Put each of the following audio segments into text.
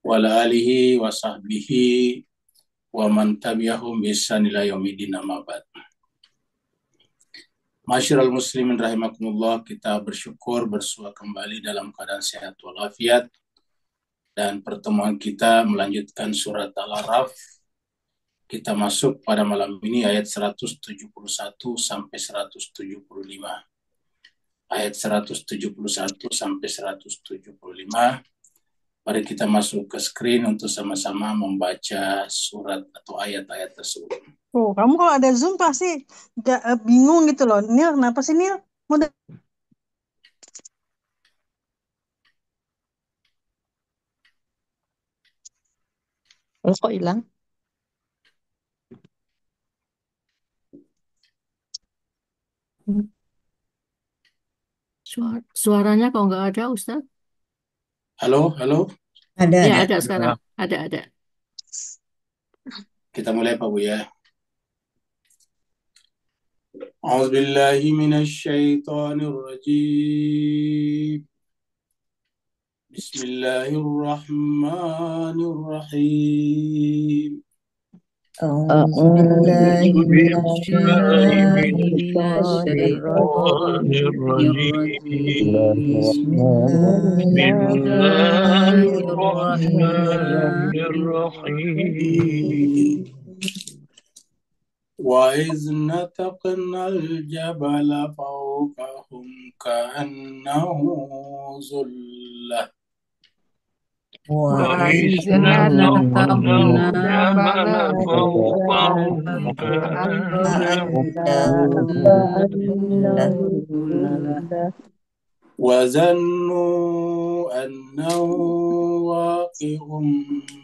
wa ala alihi wa sahbihi wa man tabi'ahum bi ihsan ila yaumil amma ba'd. Masyiral muslimin rahimakumullah, kita bersyukur bersua kembali dalam keadaan sehat walafiat, dan pertemuan kita melanjutkan surat Al-A'raf. Kita masuk pada malam ini ayat 171 sampai 175. Ayat 171 sampai 175. Mari kita masuk ke screen untuk sama-sama membaca surat atau ayat-ayat tersebut. Oh, kamu kalau ada Zoom pasti bingung gitu loh. Nil, kenapa sih Nil? Kok hilang? Suaranya kok nggak ada, Ustaz? Halo. Ada. Ya, ada sekarang. Ada. Kita mulai Pak Bu ya. A'udzubillahi minasyaitonirrajim. Bismillahirrahmanirrahim. A'udzubillahi minasyaitonirrajim. Bismillahirrahmanirrahim. وَإِذْ نَتَقْنَا الْجَبَلَ فَوْقَهُمْ كَأَنَّهُ ظُلَّةٌ وَإِذْ نَتَقْنَا الْجَبَلَ فَوْقَهُمْ كَأَنَّهُ ظُلَّةٌ وَظَنُّوا أَنَّهُ وَاقِعٌ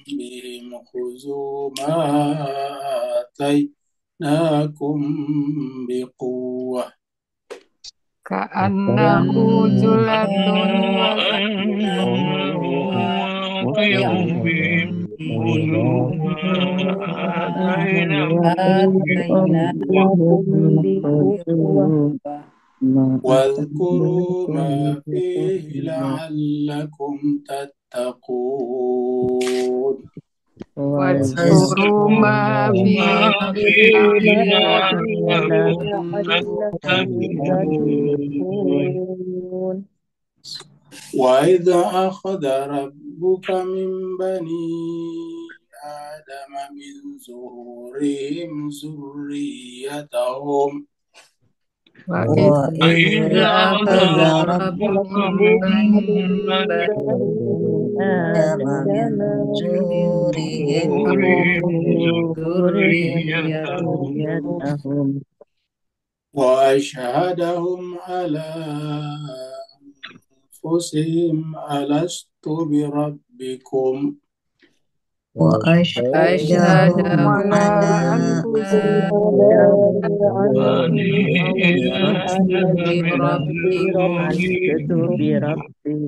بِهِمْ خُذُوا مَا آتَيْنَاكُمْ بِقُوَّةٍ كَأَنَّهُ ظُلَّةٌ وَظَنُّوا وَاقِعٌ بِهِمْ خُذُوا مَا آتَيْنَاكُمْ بِقُوَّةٍ واذكروا ما فيه لعلكم تتقون واذكروا ما فيه لعلكم تتقون وإذ أخذ ربك من بني آدم من ظهورهم ذريتهم وإذ أخذ ربك من بني آدم من ظهورهم ذريتهم وأشهدهم على أنفسهم ألست بربكم وأشهدهم على أنفسهم ألست بربكم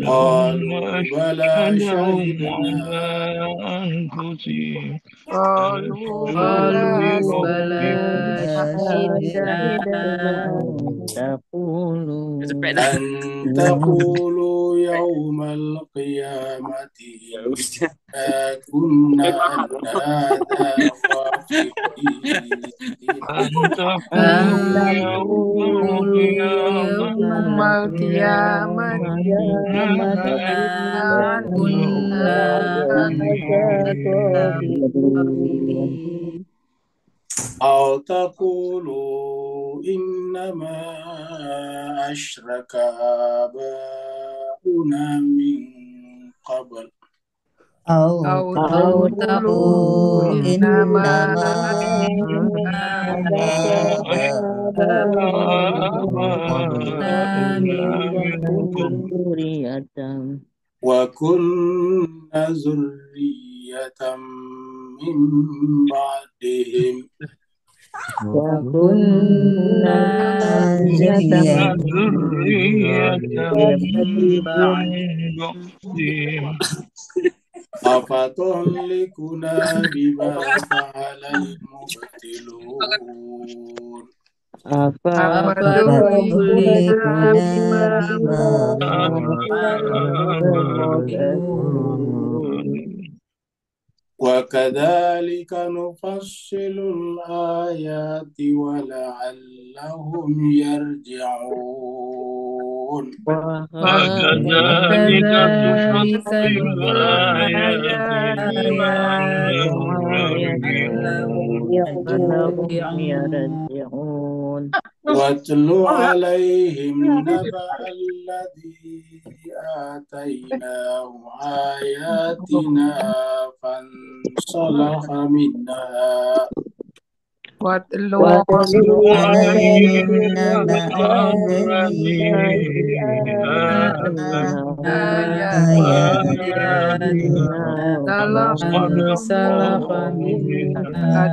قالوا بلى شهدنا أن تقولوا يوم القيامة كنا عن هذا غافلين أن تقولوا يوم القيامة كنا غافلين أو تقولوا إنما أشرك آباؤنا من قبل أو تقولوا إنما آباؤنا من ذرية وكنا ذرية من بعدهم وكنا ذرية من بعدهم أفتهلكنا بما فعل المبتلون أفتهلكنا بما بما فعل المبطلون وكذلك نفصل الآيات ولعلهم يرجعون وكذلك نفصل الآيات لعلهم يرجعون واتل عليهم نبأ الذي آتيناه آياتنا فانسلخ منها واتل عليهم نبأ الذي آتيناه آياتنا فانسلخ منها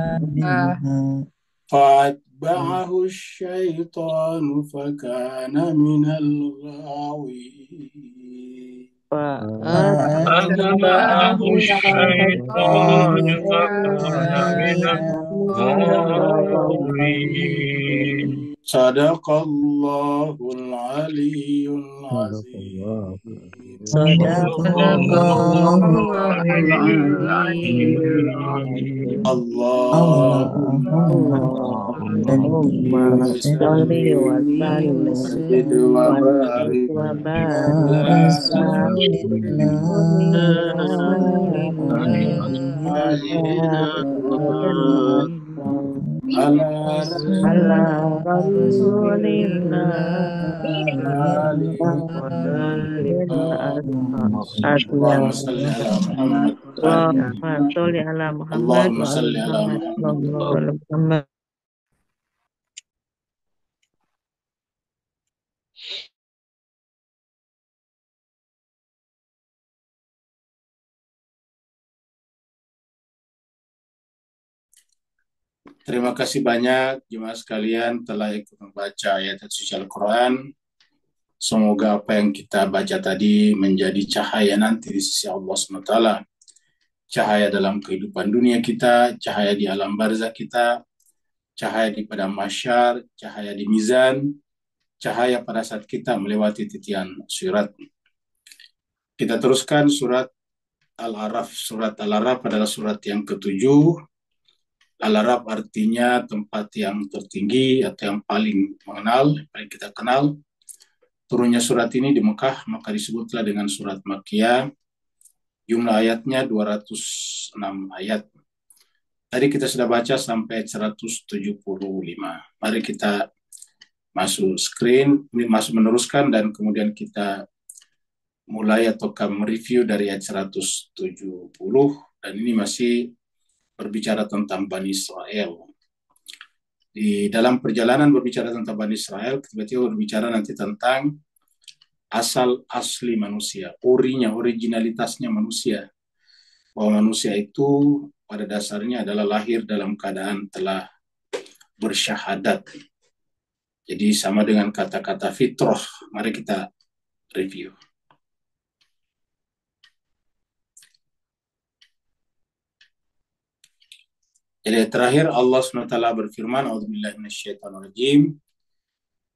فأتبعه الشيطان فكان من الغاوين فأتبعه الشيطان فكان من الغاوين صدق الله العلي العظيم صدق الله العلي العظيم اللهم اللهم صل وسلم وسدد وبارك وبارك على على رسول الله على على رسول الله اللهم صل على محمد اللهم صل على محمد اللهم وعلى صل على محمد محمد وعلى محمد. Terima kasih banyak jemaah sekalian telah ikut membaca ayat suci Al-Quran. Semoga apa yang kita baca tadi menjadi cahaya nanti di sisi Allah SWT. Cahaya dalam kehidupan dunia kita, cahaya di alam barzah kita, cahaya di padang mahsyar, cahaya di mizan, cahaya pada saat kita melewati titian sirat. Kita teruskan surat Al-Araf. Surat Al-Araf adalah surat yang ketujuh. Al-Araf artinya tempat yang tertinggi atau yang paling paling kita kenal. Turunnya surat ini di Mekah, maka disebutlah dengan surat Makkiyah. Jumlah ayatnya 206 ayat. Tadi kita sudah baca sampai 175. Mari kita masuk screen, masuk meneruskan dan kemudian kita mulai atau mereview dari ayat 170 dan ini masih berbicara tentang Bani Israel. Di dalam perjalanan berbicara tentang Bani Israel, tiba-tiba berbicara nanti tentang asli manusia, originalitasnya manusia. Bahwa manusia itu pada dasarnya adalah lahir dalam keadaan telah bersyahadat. Jadi sama dengan kata-kata fitrah. Mari kita review. Jadi terakhir Allah SWT berfirman, A'udzubillahi minasyaitonirrajim.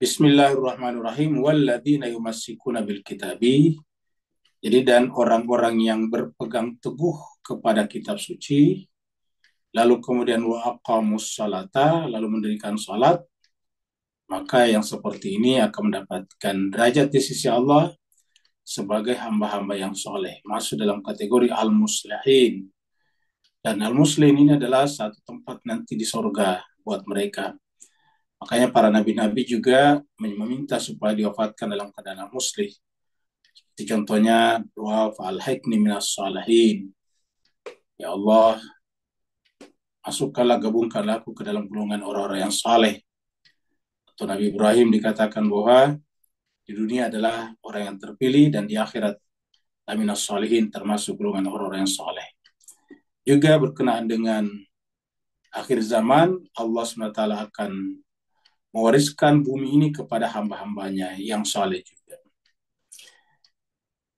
Bismillahirrahmanirrahim. Walladzina yumassikuna bil kitabi. Jadi dan orang-orang yang berpegang teguh kepada kitab suci, lalu kemudian wa aqamus salata, lalu mendirikan salat, maka yang seperti ini akan mendapatkan derajat di sisi Allah sebagai hamba-hamba yang soleh, masuk dalam kategori al-muslihin. Dan al-muslim ini adalah satu tempat nanti di surga buat mereka. Makanya para nabi-nabi juga meminta supaya diwafatkan dalam keadaan al-muslim. Seperti contohnya doa fa'alhikni minas salihin. Ya Allah, masukkanlah, gabungkanlah aku ke dalam golongan orang-orang yang saleh. Atau Nabi Ibrahim dikatakan bahwa di dunia adalah orang yang terpilih dan di akhirat minas salihin, termasuk golongan orang-orang yang saleh. Juga berkenaan dengan akhir zaman, Allah SWT akan mewariskan bumi ini kepada hamba-hambanya yang saleh juga.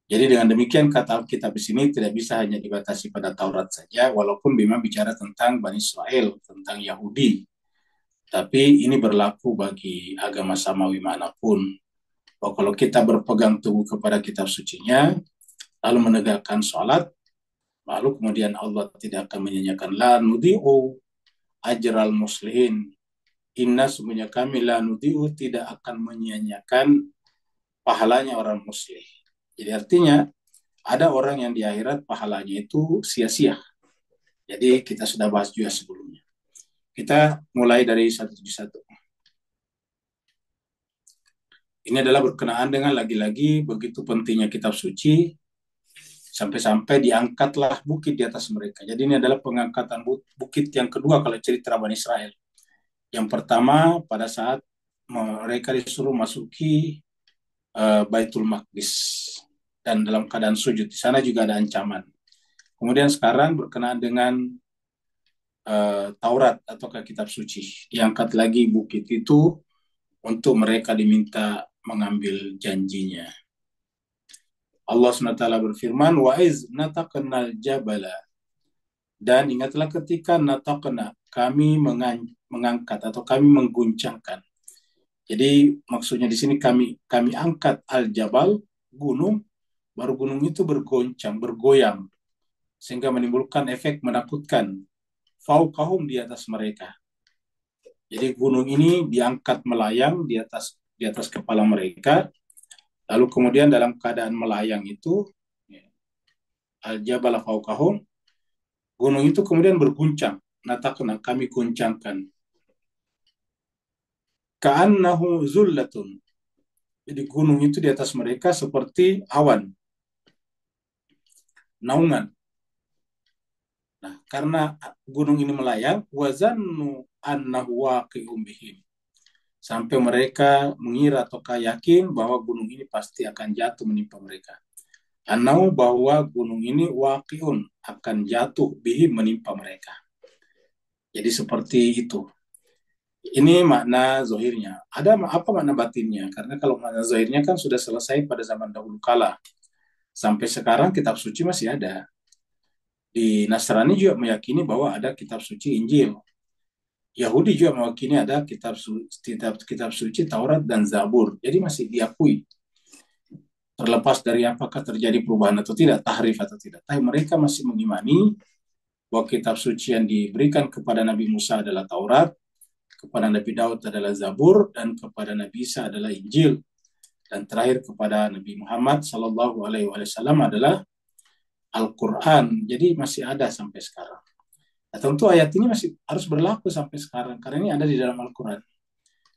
Jadi dengan demikian kata kitab di sini tidak bisa hanya dibatasi pada Taurat saja, walaupun memang bicara tentang Bani Israel, tentang Yahudi. Tapi ini berlaku bagi agama samawi manapun. Bahwa kalau kita berpegang teguh kepada kitab sucinya, lalu menegakkan sholat, lalu kemudian Allah tidak akan menyanyiakan la nudi'u ajral muslihin. Inna sungguhnya kami la nudi'u tidak akan menyanyiakan pahalanya orang muslih. Jadi artinya ada orang yang di akhirat pahalanya itu sia-sia. Jadi kita sudah bahas juga sebelumnya. Kita mulai dari 171. Ini adalah berkenaan dengan lagi-lagi begitu pentingnya kitab suci, sampai-sampai diangkatlah bukit di atas mereka. Jadi ini adalah pengangkatan bukit yang kedua kalau cerita Bani Israel. Yang pertama pada saat mereka disuruh masuki Baitul Maqdis dan dalam keadaan sujud. Di sana juga ada ancaman. Kemudian sekarang berkenaan dengan Taurat atau kitab suci. Diangkat lagi bukit itu untuk mereka diminta mengambil janjinya. Allah SWT berfirman, وَإِذْ نَتَقْنَا الْجَبَلَ. Dan ingatlah ketika nataqna, kami mengangkat atau kami mengguncangkan. Jadi maksudnya di sini kami angkat al-jabal, gunung, baru gunung itu bergoncang, bergoyang, sehingga menimbulkan efek menakutkan. Fauqahum, di atas mereka. Jadi gunung ini diangkat melayang di atas kepala mereka. Lalu kemudian dalam keadaan melayang itu, al-jabal fauqahum, gunung itu kemudian berguncang. Nataqna, kami guncangkan. Ka'annahu zullatun. Jadi gunung itu di atas mereka seperti awan, naungan. Nah, karena gunung ini melayang, wazannu annahu waqi'un bihim. Sampai mereka mengira atau yakin bahwa gunung ini pasti akan jatuh menimpa mereka. Annahu, bahwa gunung ini waqi'un, akan jatuh bihim, menimpa mereka. Jadi seperti itu. Ini makna zahirnya. Ada apa makna batinnya? Karena kalau makna zahirnya kan sudah selesai pada zaman dahulu kala. Sampai sekarang kitab suci masih ada. Di Nasrani juga meyakini bahwa ada kitab suci Injil. Yahudi juga meyakini ada kitab suci Taurat dan Zabur. Jadi masih diakui. Terlepas dari apakah terjadi perubahan atau tidak, tahrif atau tidak. Tapi mereka masih mengimani bahwa kitab suci yang diberikan kepada Nabi Musa adalah Taurat, kepada Nabi Daud adalah Zabur, dan kepada Nabi Isa adalah Injil, dan terakhir kepada Nabi Muhammad Sallallahu Alaihi Wasallam adalah Al-Quran. Jadi masih ada sampai sekarang. Nah, tentu ayat ini masih harus berlaku sampai sekarang karena ini ada di dalam Al-Quran.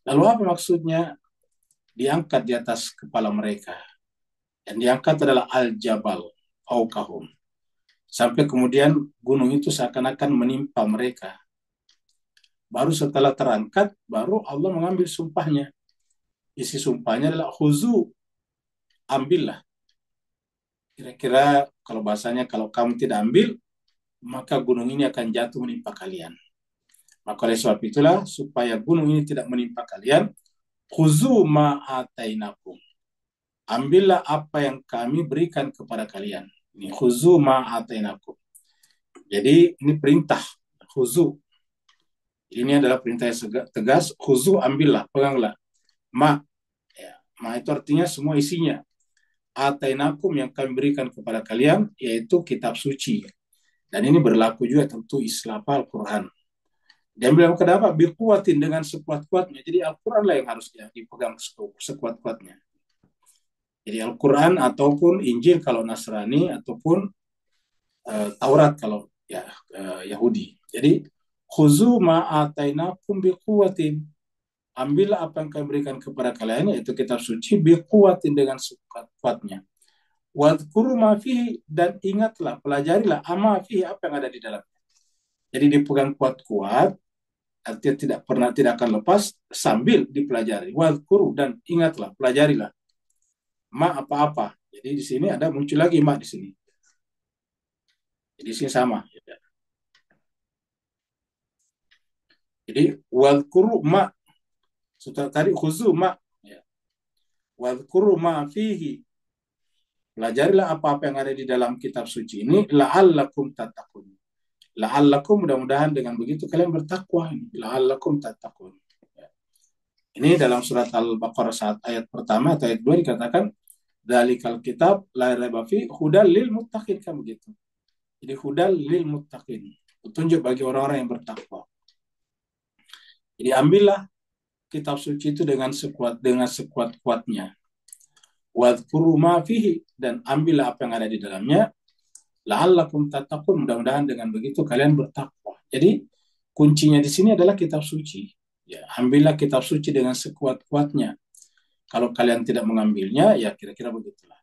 Lalu apa maksudnya diangkat di atas kepala mereka? Dan diangkat adalah Al-Jabal Fauqahum. Sampai kemudian gunung itu seakan-akan menimpa mereka. Baru setelah terangkat, baru Allah mengambil sumpahnya. Isi sumpahnya adalah khuzu, ambillah. Kira-kira kalau bahasanya, kalau kamu tidak ambil, maka gunung ini akan jatuh menimpa kalian. Maka oleh sebab itulah, supaya gunung ini tidak menimpa kalian, khuzu ma'atainakum. Ambillah apa yang kami berikan kepada kalian. Ini khuzu ma'atainakum. Jadi ini perintah, khuzu. Ini adalah perintah yang tegas, khuzu, ambillah, peganglah. Ma, ya, ma itu artinya semua isinya. Atainakum, yang kami berikan kepada kalian, yaitu kitab suci. Dan ini berlaku juga tentu Islam Al-Quran. Dia bilang kenapa? Biquwatin, dengan sekuat-kuatnya. Jadi Al-Quran lah yang harusnya dipegang sekuat-kuatnya. Jadi Al-Quran ataupun Injil kalau Nasrani, ataupun Taurat kalau Yahudi. Jadi khuzu ma'atainakum biquwatin. Ambillah apa yang kami berikan kepada kalian, yaitu kitab suci, biquwatin, dengan sekuat-kuatnya. Wadhkuru ma fihi, dan ingatlah, pelajarilah ama fihi, apa yang ada di dalamnya. Jadi dipegang kuat-kuat, artinya tidak akan lepas sambil dipelajari. Wadhkuru, dan ingatlah, pelajarilah. Ma apa-apa. Jadi di sini ada muncul lagi ma di sini. Jadi di sini sama. Jadi wadhkuru ma, setelah tadi khuzu ma, ya. Wadhkuru ma fihi, pelajarilah apa-apa yang ada di dalam kitab suci ini, la'allakum tattaqun. La'allakum, mudah-mudahan dengan begitu kalian bertakwa ini. La'allakum tattaqun. Ini dalam surat Al-Baqarah saat ayat pertama atau ayat 2 dikatakan dzalikal kitab la raiba fi hudal lil muttaqin, kan begitu. Jadi hudal lil muttaqin, petunjuk bagi orang-orang yang bertakwa. Jadi ambillah kitab suci itu dengan sekuat-kuatnya. Wadhkuru ma fihi, dan ambillah apa yang ada di dalamnya. La'allakum tattaqun, mudah-mudahan dengan begitu kalian bertakwa. Jadi kuncinya di sini adalah kitab suci. Ya, ambillah kitab suci dengan sekuat-kuatnya. Kalau kalian tidak mengambilnya, ya kira-kira begitulah.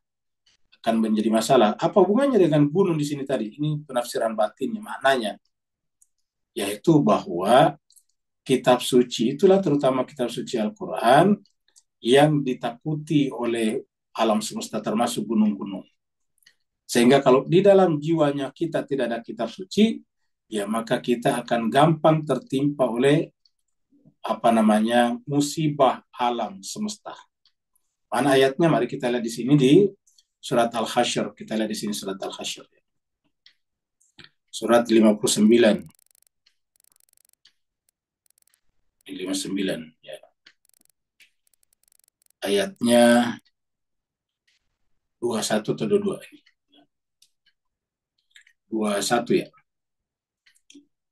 Akan menjadi masalah. Apa hubungannya dengan gunung di sini tadi? Ini penafsiran batinnya, maknanya. Yaitu bahwa kitab suci itulah, terutama kitab suci Al-Quran, yang ditakuti oleh alam semesta termasuk gunung-gunung. Sehingga kalau di dalam jiwanya kita tidak ada kitab suci, ya maka kita akan gampang tertimpa oleh musibah alam semesta. Mana ayatnya? Mari kita lihat di sini di surat Al-Hasyr. Kita lihat di sini surat Al-Hasyr. Surat 59. 59 ya. Ayatnya 21 atau 22 ini. 21 ya.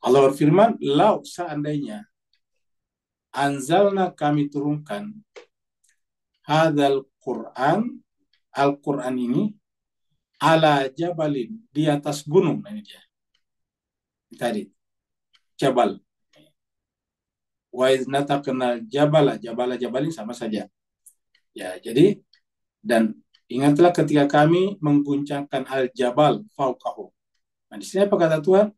Allah berfirman, lau seandainya anzalna, kami turunkan, hadzal Quran, Al-Quran ini, ala jabalin, di atas gunung. Nah, ini dia. Tadi, jabal. Wa iznata kenal jabalin sama saja. Ya, jadi, dan ingatlah ketika kami mengguncangkan al-jabal fauqahu. Nah, di sini apa kata Tuhan?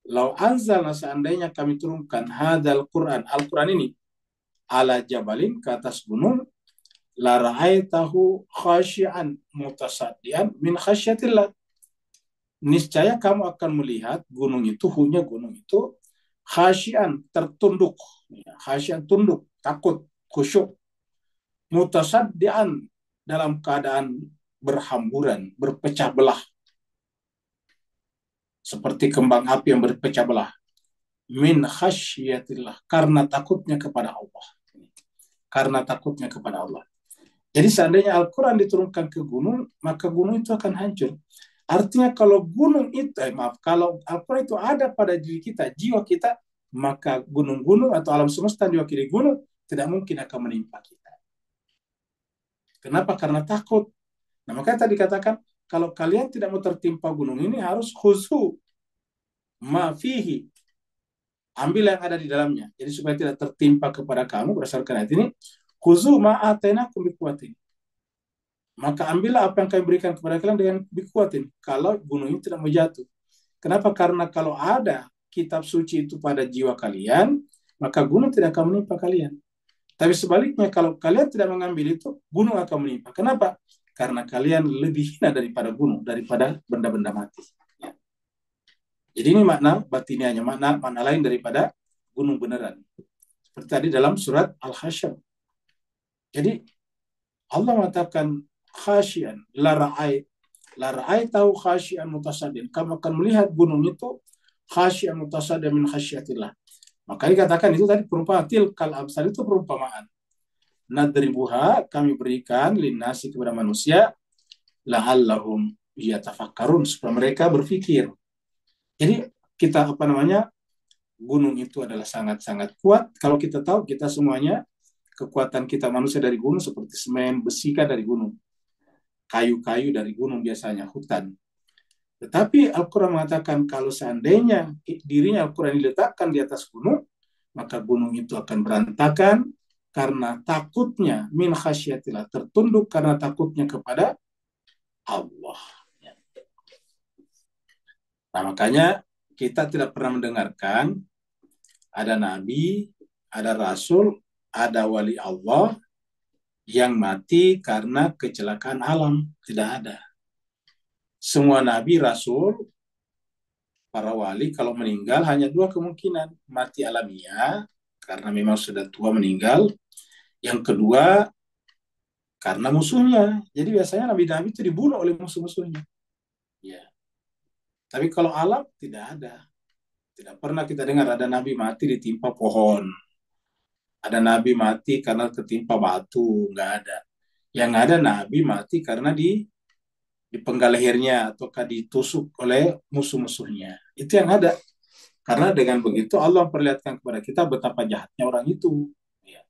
Lau anzalna, seandainya kami turunkan hadzal Quran, Al-Quran ini, ala jabalin, ke atas gunung, la ra'aitahu khasyian mutasaddian min khasyatillah. Niscaya kamu akan melihat gunung itu khasyian, tertunduk, khasyian tunduk, takut, khusyuk, mutasaddian, dalam keadaan berhamburan, berpecah belah, seperti kembang api yang berpecah belah, min khasyatillah, karena takutnya kepada Allah. Jadi seandainya Al-Quran diturunkan ke gunung, maka gunung itu akan hancur. Artinya kalau kalau Al-Quran itu ada pada diri kita, jiwa kita, maka gunung-gunung atau alam semesta diwakili gunung tidak mungkin akan menimpa kita. Kenapa? Karena takut. Nah, makanya tadi katakan, kalau kalian tidak mau tertimpa gunung ini, harus khusu ma fihi, ambil yang ada di dalamnya. Jadi supaya tidak tertimpa kepada kamu, berdasarkan ayat ini, khuzu ma atainakum biquwatin, maka ambillah apa yang kami berikan kepada kalian dengan biquwatin, kalau gunung ini tidak mau jatuh. Kenapa? Karena kalau ada kitab suci itu pada jiwa kalian, maka gunung tidak akan menimpa kalian. Tapi sebaliknya, kalau kalian tidak mengambil itu, gunung akan menimpa. Kenapa? Karena kalian lebih hina daripada gunung, daripada benda-benda mati. Ya. Jadi ini makna batinianya, makna lain daripada gunung beneran. Seperti tadi dalam surat Al-Hasyr. Jadi Allah mengatakan khasyian, la ra'ai tahu khasyian mutasaddian. Kamu akan melihat gunung itu khasyian mutasaddian min khasyatillah. Maka dikatakan itu tadi perumpamaan, tilkal amsal, itu perumpamaan. Nadribuha, kami berikan linnasi, kepada manusia, la'allahum yatafakkarun, supaya mereka berpikir. Jadi kita gunung itu adalah sangat-sangat kuat. Kalau kita tahu, kita semuanya, kekuatan kita manusia dari gunung seperti semen, besi kan dari gunung, kayu-kayu dari gunung, biasanya hutan. Tetapi Al-Quran mengatakan kalau seandainya dirinya Al-Quran diletakkan di atas gunung, maka gunung itu akan berantakan karena takutnya min khasyatillah, tertunduk karena takutnya kepada Allah. Nah, makanya kita tidak pernah mendengarkan ada nabi, ada rasul, ada wali Allah yang mati karena kecelakaan alam. Tidak ada. Semua nabi, rasul, para wali kalau meninggal hanya dua kemungkinan. Mati alamiah, karena memang sudah tua meninggal. Yang kedua, karena musuhnya. Jadi biasanya nabi-nabi itu dibunuh oleh musuh-musuhnya. Ya. Tapi kalau alam, tidak ada. Tidak pernah kita dengar ada nabi mati ditimpa pohon. ada nabi mati karena ketimpa batu, nggak ada. Yang ada nabi mati karena dipenggal lehernya ataukah ditusuk oleh musuh-musuhnya. Itu yang ada. Karena dengan begitu Allah perlihatkan kepada kita betapa jahatnya orang itu. Ya.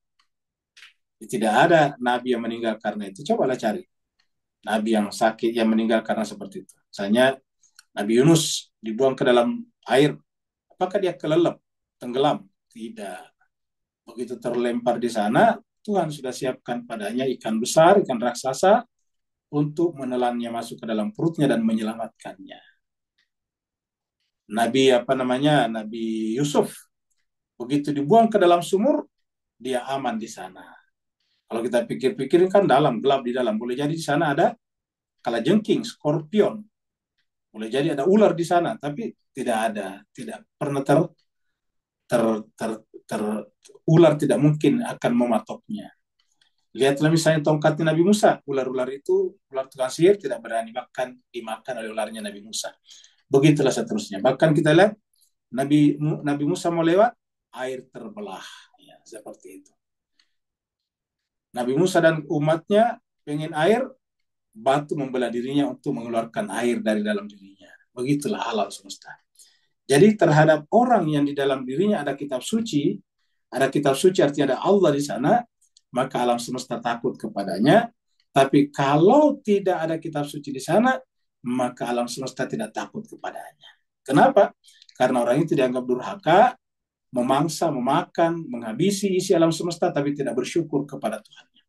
Tidak ada nabi yang meninggal karena itu. Cobalah cari nabi yang sakit yang meninggal karena seperti itu. Misalnya Nabi Yunus dibuang ke dalam air. Apakah dia kelelep, tenggelam? Tidak. Begitu terlempar di sana, Tuhan sudah siapkan padanya ikan besar, ikan raksasa, untuk menelannya masuk ke dalam perutnya dan menyelamatkannya. Nabi Yusuf, begitu dibuang ke dalam sumur, dia aman di sana. Kalau kita pikir-pikir kan dalam, gelap di dalam. Boleh jadi di sana ada kalajengking, skorpion. Boleh jadi ada ular di sana, tapi tidak pernah ular tidak mungkin akan mematoknya. Lihatlah misalnya tongkatnya Nabi Musa, ular-ular itu, ular tukang sihir tidak berani dimakan oleh ularnya Nabi Musa. Begitulah seterusnya. Bahkan kita lihat Nabi Musa mau lewat, air terbelah, ya, seperti itu. Nabi Musa dan umatnya pengen air, batu membelah dirinya untuk mengeluarkan air dari dalam dirinya. Begitulah alam semesta. Jadi terhadap orang yang di dalam dirinya ada kitab suci artinya ada Allah di sana, maka alam semesta takut kepadanya. Tapi kalau tidak ada kitab suci di sana, maka alam semesta tidak takut kepadanya. Kenapa? Karena orang itu dianggap durhaka, memangsa, memakan, menghabisi isi alam semesta, tapi tidak bersyukur kepada Tuhannya.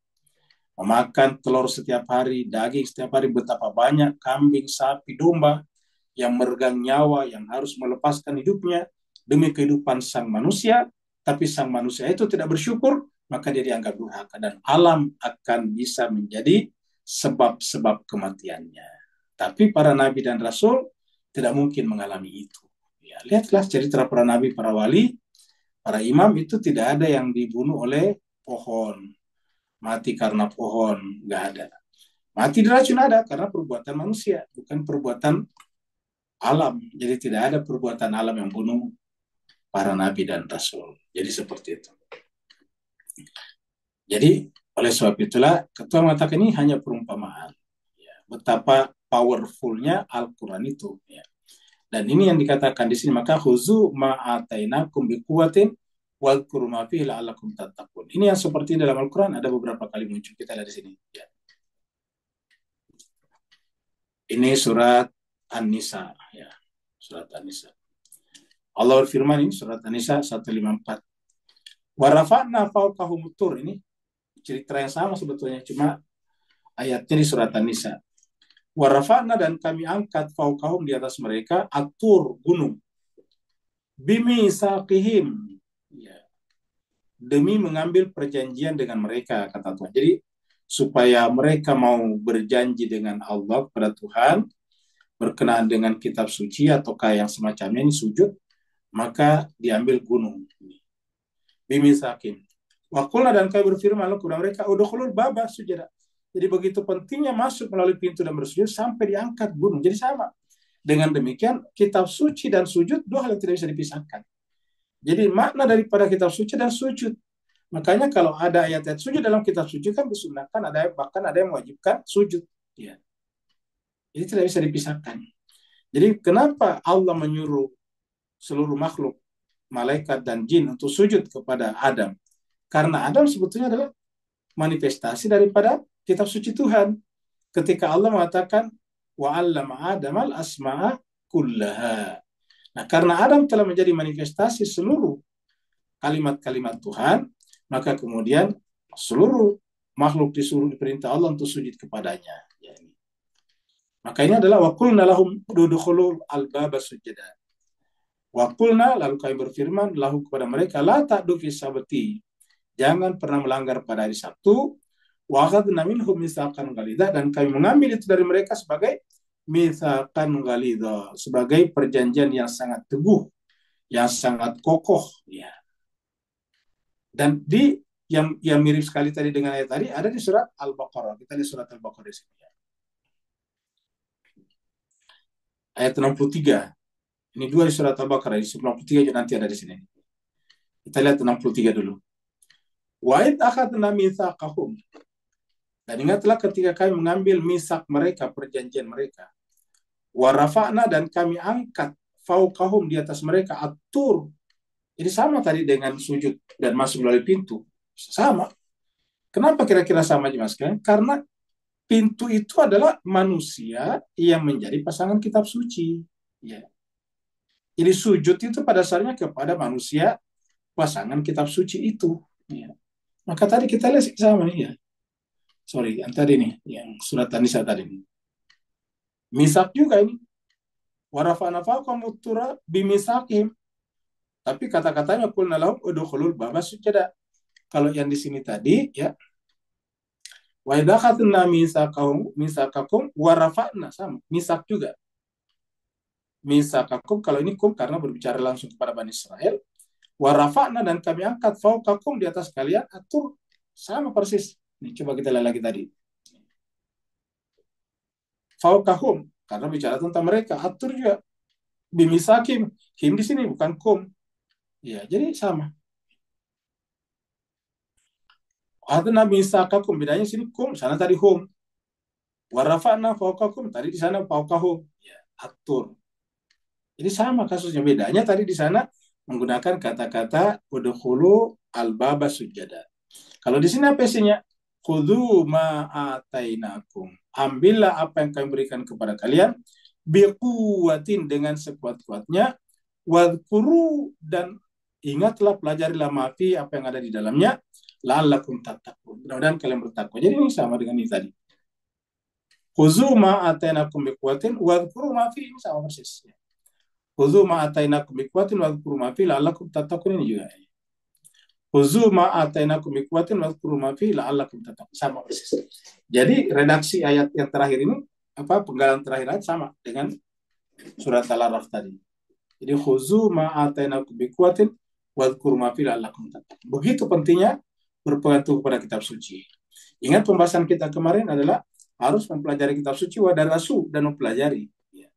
Memakan telur setiap hari, daging setiap hari, betapa banyak kambing, sapi, domba yang meregang nyawa, yang harus melepaskan hidupnya demi kehidupan sang manusia, tapi sang manusia itu tidak bersyukur, maka dia dianggap durhaka dan alam akan bisa menjadi sebab-sebab kematiannya. Tapi para nabi dan rasul tidak mungkin mengalami itu. Ya, lihatlah cerita para nabi, para wali, para imam itu tidak ada yang dibunuh oleh pohon, mati karena pohon, nggak ada. Mati diracun ada karena perbuatan manusia, bukan perbuatan alam. Jadi tidak ada perbuatan alam yang bunuh para nabi dan rasul. Jadi seperti itu. Jadi oleh sebab itulah ketua mengatakan ini hanya perumpamaan. Ya, betapa powerfulnya Al-Quran itu. Ya. Dan ini yang dikatakan di sini, maka khuzu ma'atainakum biquwatin wadhkuru ma fihi la'allakum tattaqun. Ini yang seperti dalam Al-Quran ada beberapa kali muncul, kita lihat di sini. Ya. Ini surat An-Nisa, ya. Surat An-Nisa. Allah berfirman ini surat An-Nisa 154. Wa rafa'na fawqahum tur, ini cerita yang sama sebetulnya, cuma ayatnya di surat An-Nisa. Wa rafa'na, dan kami angkat fawqahum, di atas mereka, atur, gunung. Bimi saqihim, ya. Demi mengambil perjanjian dengan mereka, kata Tuhan. Jadi supaya mereka mau berjanji dengan Allah kepada Tuhan berkenaan dengan kitab suci ataukah yang semacamnya, ini sujud, maka diambil gunung. Bimisakin. Waqulna, dan kami berfirman kepada mereka, udkhulul baba sujada. Jadi begitu pentingnya masuk melalui pintu dan bersujud sampai diangkat gunung. Jadi sama. Dengan demikian kitab suci dan sujud dua hal yang tidak bisa dipisahkan. Jadi makna daripada kitab suci dan sujud. Makanya kalau ada ayat-ayat sujud dalam kitab suci kan disunahkan, bahkan ada yang mewajibkan sujud. Ya. Jadi tidak bisa dipisahkan. Jadi kenapa Allah menyuruh seluruh makhluk, malaikat dan jin untuk sujud kepada Adam? Karena Adam sebetulnya adalah manifestasi daripada kitab suci Tuhan. Ketika Allah mengatakan wa 'allama Adamal asma'a kullaha. Nah, karena Adam telah menjadi manifestasi seluruh kalimat-kalimat Tuhan, maka kemudian seluruh makhluk disuruh diperintah Allah untuk sujud kepadanya. Ya, ini. Maka ini adalah waqulna lahum udkhulul albaba sujada. Waqulna, lalu kami berfirman lahu kepada mereka, la ta'du fi sabti. Jangan pernah melanggar pada hari Sabtu. Wa akhadna minhum mitsaqan ghalidha, dan kami mengambil itu dari mereka sebagai mitsaqan ghalidha, sebagai perjanjian yang sangat teguh, yang sangat kokoh, ya. Dan yang mirip sekali tadi dengan ayat tadi ada di surat Al-Baqarah. Kita di surat Al-Baqarah di sini. Ayat 63. Ini dua di surat Al-Baqarah, di 63 nanti ada di sini. Kita lihat 63 dulu. Wa id akhadna mitsaqahum. Dan ingatlah ketika kami mengambil misak mereka, perjanjian mereka. Wa rafa'na, dan kami angkat fauqahum, di atas mereka, at-tur. Jadi sama tadi dengan sujud dan masuk melalui pintu. Sama. Kenapa kira-kira sama, Mas? Karena pintu itu adalah manusia yang menjadi pasangan kitab suci. Ya. Jadi sujud itu pada dasarnya kepada manusia pasangan kitab suci itu. Ya. Maka tadi kita lihat sama nih ya. Sorry, yang tadi nih, yang surat An-Nisa tadi nih. Misak juga ini. Warafa'na fawqahum at-tura bimisaqihim. Tapi kata-katanya qulna lahum udkhulul baba sujada. Kalau yang di sini tadi ya, wa idza akhadna misaqakum wa rafa'na, sama, misak juga. Misaqakum, kalau ini kum karena berbicara langsung kepada Bani Israel. Wa rafa'na, dan kami angkat fauqakum, di atas kalian, atur, sama persis. Ini coba kita lihat lagi tadi. Fauqahum karena bicara tentang mereka, atur juga. Bimisakim, him di sini bukan kum. Ya, jadi sama. Adna misaqakum, bedanya sini kum, sana tadi hum. Wa rafa'na fauqakum, tadi di sana fauqahum. Ya, atur. Jadi sama kasusnya, bedanya tadi di sana menggunakan kata-kata udkhulu al-baba sujada. Kalau di sini apa isinya? Khudhu ma atainakum. Ambillah apa yang kami berikan kepada kalian, biquwatin, dengan sekuat-kuatnya, wadhkuru, dan ingatlah, pelajarilah mafi, apa yang ada di dalamnya, la'allakum tattaqun. Mudah-mudahan kalian bertakwa. Jadi ini sama dengan ini tadi. Khudhu ma atainakum biquwatin wadhkuru mafi, ini sama persis. Khudhu ma atainakum biquwatin wadhkuru mafi la'allakum tattaqun, ini juga. Khudhu ma atainakum biquwatin wadhkuru mafi la'allakum tattaqun, sama persis. Jadi redaksi ayat yang terakhir ini, penggalan terakhir ayat sama dengan surat Al-Araf tadi. Jadi khudhu ma atainakum biquwatin wadhkuru mafi la'allakum tattaqun. Begitu pentingnya berpegang teguh kepada kitab suci. Ingat pembahasan kita kemarin adalah harus mempelajari kitab suci wa darasu, dan mempelajari. Ya.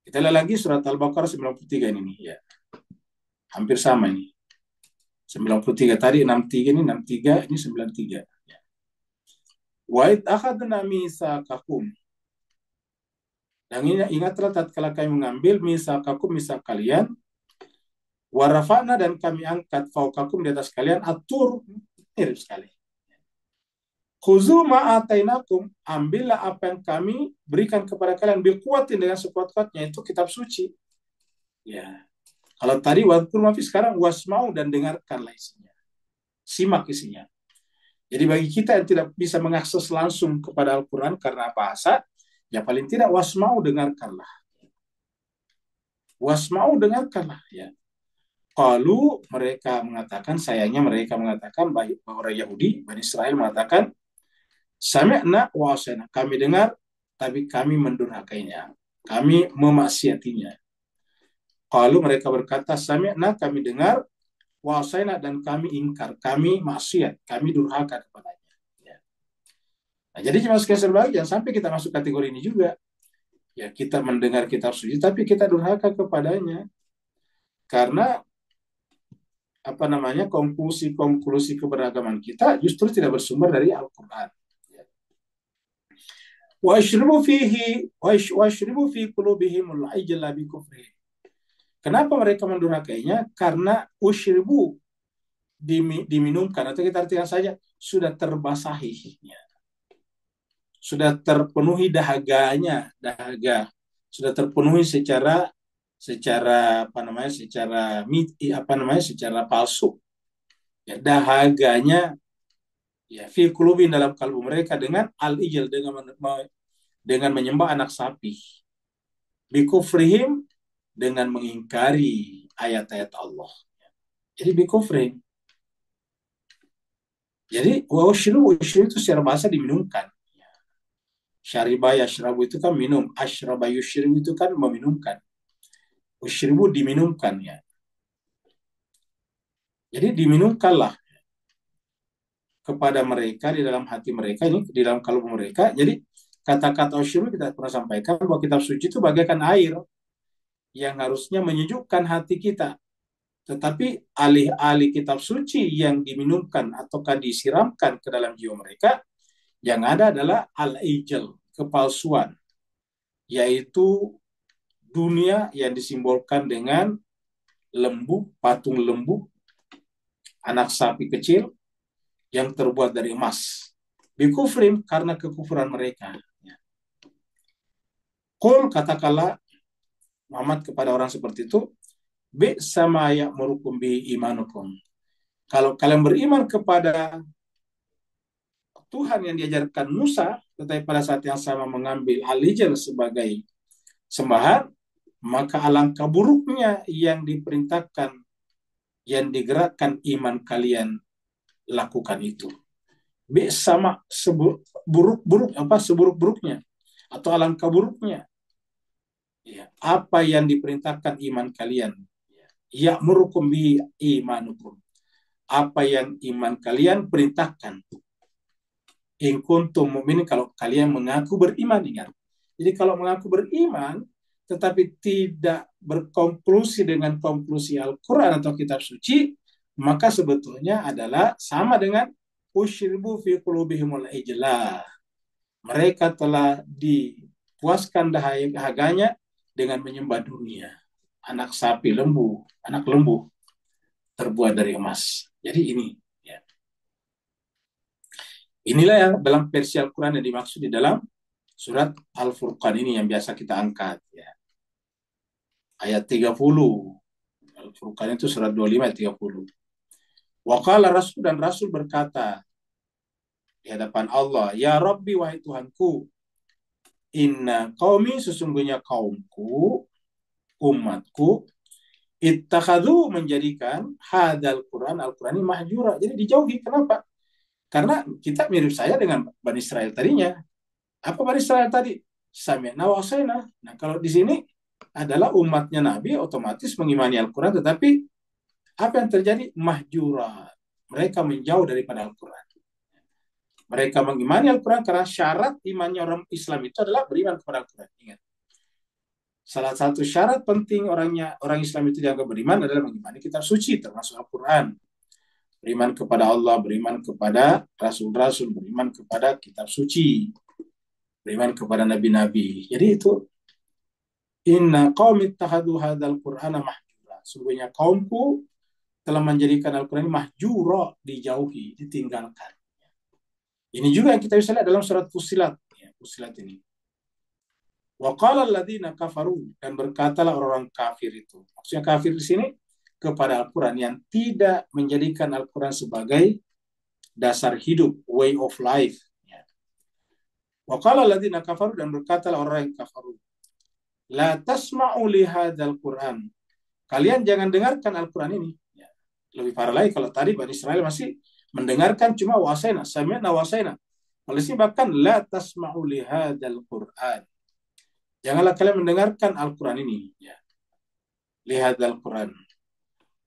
Kita lihat lagi surat Al-Baqarah 93 ini nih, ya. Hampir sama ini. 93 tadi 63, ini 63, ini 93. Ya. Wa id akhadna mitsaqakum. Dan ingatlah tatkala kami mengambil mitsaqakum, misak kalian, wa rafa'na, dan kami angkat fauqakum, di atas kalian, atur, mirip sekali. Khudzu ma atainakum, ambillah apa yang kami berikan kepada kalian, biquwatin, dengan sekuat-kuatnya, itu kitab suci. Ya. Kalau tadi wadhkur mafi, sekarang wasma'u, dan dengarkanlah isinya. Simak isinya. Jadi bagi kita yang tidak bisa mengakses langsung kepada Al-Quran karena bahasa, ya paling tidak wasma'u, dengarkanlah. Wasma'u, dengarkanlah. Ya. Kalau mereka mengatakan, sayangnya mereka mengatakan, baik orang Yahudi, Bani Israel mengatakan, sami'na wa asayna, kami dengar, tapi kami mendurhakainya. Kami memaksiatinya. Kalau mereka berkata, sami'na, kami dengar, wa asayna, dan kami ingkar, kami maksiat, kami durhaka kepadanya. Ya. Nah, jadi cuma sebagai jangan sampai kita masuk kategori ini juga. Ya, kita mendengar kitab suci, tapi kita durhaka kepadanya. Karena konklusi keberagaman kita justru tidak bersumber dari Al-Quran. Wa yashribu fi qulubihimul ijla bi kufrihim. Kenapa mereka mendurhakainya? Karena usyribu, diminumkan, atau kita artikan saja sudah terbasahi, sudah terpenuhi dahaganya, sudah terpenuhi secara palsu. Ya, dahaganya, ya, fi qulubin, dalam kalbu mereka, dengan al-ijl, dengan menyembah anak sapi. Bi kufrihim, dengan mengingkari ayat-ayat Allah. Jadi bi kufrihim. Jadi usyribu itu secara bahasa diminumkan. Syariba yashrabu itu kan minum, asyraba yusyribu itu kan meminumkan. Usyribu diminumkan, ya. Jadi diminumkanlah kepada mereka, di dalam hati mereka, ini di dalam kalbu mereka. Jadi kata-kata usyribu kita pernah sampaikan bahwa kitab suci itu bagaikan air yang harusnya menyejukkan hati kita. Tetapi alih-alih kitab suci yang diminumkan ataukah disiramkan ke dalam jiwa mereka, yang ada adalah al-ijal, kepalsuan, yaitu dunia yang disimbolkan dengan lembu, patung lembu, anak sapi kecil yang terbuat dari emas. Bikufrim, karena kekufuran mereka. Qul, katakanlah Muhammad kepada orang seperti itu, bi sama ya'murukum bi imanukum. Kalau kalian beriman kepada Tuhan yang diajarkan Musa, tetapi pada saat yang sama mengambil al-ijal sebagai sembahan, maka alangkah buruknya yang diperintahkan, yang digerakkan iman kalian lakukan itu. Sama seburuk-buruknya atau alangkah buruknya ya, apa yang diperintahkan iman kalian. Ya murukum bi imanukum. Apa yang iman kalian perintahkan. In kuntum mu'minin, kalau kalian mengaku beriman, ingat. Jadi kalau mengaku beriman tetapi tidak berkonklusi dengan konklusi Al-Quran atau kitab suci, maka sebetulnya adalah sama dengan usyribu fi qulubihimul ijlah. Mereka telah dipuaskan dahaganya dengan menyembah dunia. Anak sapi lembu, anak lembu terbuat dari emas. Jadi ini ya. Inilah yang dalam versi Al-Quran yang dimaksud di dalam surat Al-Furqan ini yang biasa kita angkat ya. Ayat 30. Al-Furqan itu surat 25 ayat 30. Waqala Rasul, dan Rasul berkata di hadapan Allah, ya Rabbi, wahai Tuhanku, inna qaumi, sesungguhnya kaumku, umatku, ittakhadhu, menjadikan hadal Quran, Al-Quran ini mahjura. Jadi dijauhi. Kenapa? Karena kita mirip saya dengan Bani Israel tadinya. Apa Bani Israel tadi? Sami'na wa asaina. Nah, kalau di sini adalah umatnya Nabi, otomatis mengimani Al-Quran, tetapi apa yang terjadi? Mahjura. Mereka menjauh daripada Al-Quran. Mereka mengimani Al-Quran karena syarat imannya orang Islam itu adalah beriman kepada Al-Quran. Ingat. Salah satu syarat penting orang Islam itu dianggap beriman adalah mengimani kitab suci, termasuk Al-Quran. Beriman kepada Allah, beriman kepada Rasul-Rasul, beriman kepada kitab suci, beriman kepada Nabi-Nabi. Jadi itu, inna qaumi ittakhadhu hadzal Qur'ana mahjura. Sungguhnya kaumku telah menjadikan Al-Quran mahjura, dijauhi, ditinggalkan. Ini juga yang kita bisa lihat dalam surat Fussilat. Ya, Fussilat ini. Wa qala alladziina kafaru, dan berkatalah orang-orang kafir itu. Maksudnya kafir di sini kepada Al-Quran, yang tidak menjadikan Al-Quran sebagai dasar hidup, way of life. Ya. Wa qala alladziina kafaru, dan berkatalah orang yang kafaru, la tasma'u li hadzal Qur'an. Kalian jangan dengarkan Al-Quran ini. Ya. Lebih parah lagi kalau tadi Bani Israel masih mendengarkan cuma wasaina, sami'na wasaina. Kalau sini bahkan la tasma'u li hadzal Qur'an. Janganlah kalian mendengarkan Al-Quran ini. Ya. Li hadzal Qur'an.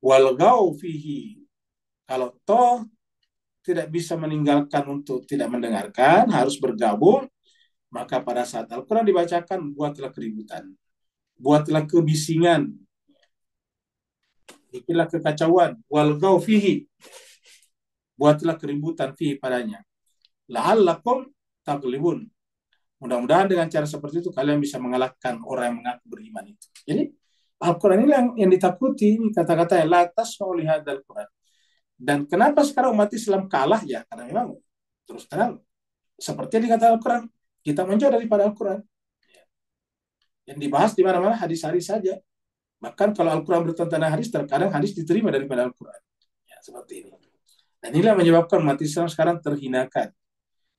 Walghaw fihi. Kalau toh tidak bisa meninggalkan untuk tidak mendengarkan, harus bergabung, maka pada saat Al-Quran dibacakan, buatlah keributan, buatlah kebisingan, bikinlah kekacauan. Walghaw fihi, buatlah keributan fihi padanya. La'allakum taghlibun. Mudah-mudahan dengan cara seperti itu kalian bisa mengalahkan orang yang mengaku beriman itu. Jadi Al-Quran ini yang ditakuti, ini kata-kata la tasma'u li hadzal Quran. Dan kenapa sekarang umat Islam kalah? Ya karena memang terus terang seperti yang dikatakan Al-Quran, kita menjauh daripada Al-Quran. Yang dibahas di mana-mana hadis-hadis saja. Bahkan kalau Al-Quran bertentangan hadis, terkadang hadis diterima daripada Al-Quran. Ya, seperti ini. Dan inilah menyebabkan umat Islam sekarang terhinakan,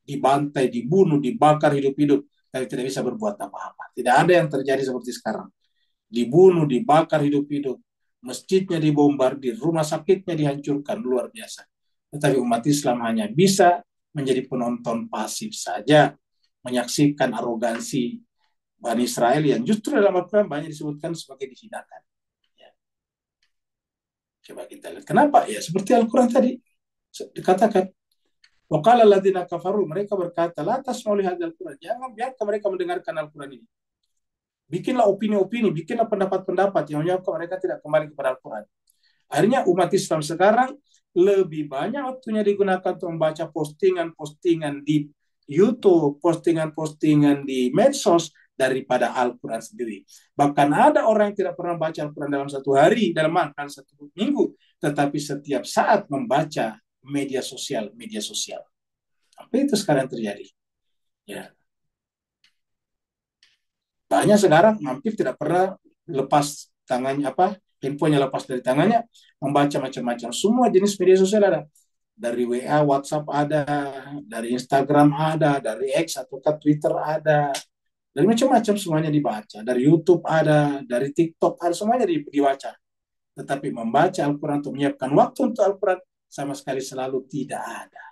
dibantai, dibunuh, dibakar hidup-hidup, tapi tidak bisa berbuat apa-apa. Tidak ada yang terjadi seperti sekarang. Dibunuh, dibakar hidup-hidup, masjidnya dibombardir, rumah sakitnya dihancurkan, luar biasa. Tetapi umat Islam hanya bisa menjadi penonton pasif saja, menyaksikan arogansi Bani Israel yang justru dalam Al-Quran banyak disebutkan sebagai dihinakan. Ya. Coba kita lihat. Kenapa? Ya seperti Al-Quran tadi dikatakan. Wa qala alladziina kafaru, mereka berkata, la tasma'u li hadzal Qur'an. Jangan biarkan mereka mendengarkan Al-Quran ini. Bikinlah opini-opini, bikinlah pendapat-pendapat yang menyebabkan mereka tidak kembali kepada Al-Quran. Akhirnya umat Islam sekarang lebih banyak waktunya digunakan untuk membaca postingan-postingan di YouTube, postingan-postingan di medsos daripada Al-Quran sendiri. Bahkan ada orang yang tidak pernah baca Al-Quran dalam satu hari, dalam satu minggu, tetapi setiap saat membaca media sosial. Apa itu sekarang terjadi? Ya, banyak sekarang hampir tidak pernah lepas tangannya handphonenya lepas dari tangannya, membaca macam-macam. Semua jenis media sosial ada. Dari WA, WhatsApp ada, dari Instagram ada, dari X atau Twitter ada, dari macam-macam semuanya dibaca. Dari YouTube ada, dari TikTok ada, semuanya dibaca. Tetapi membaca Al-Quran untuk menyiapkan waktu untuk Al-Quran sama sekali selalu tidak ada.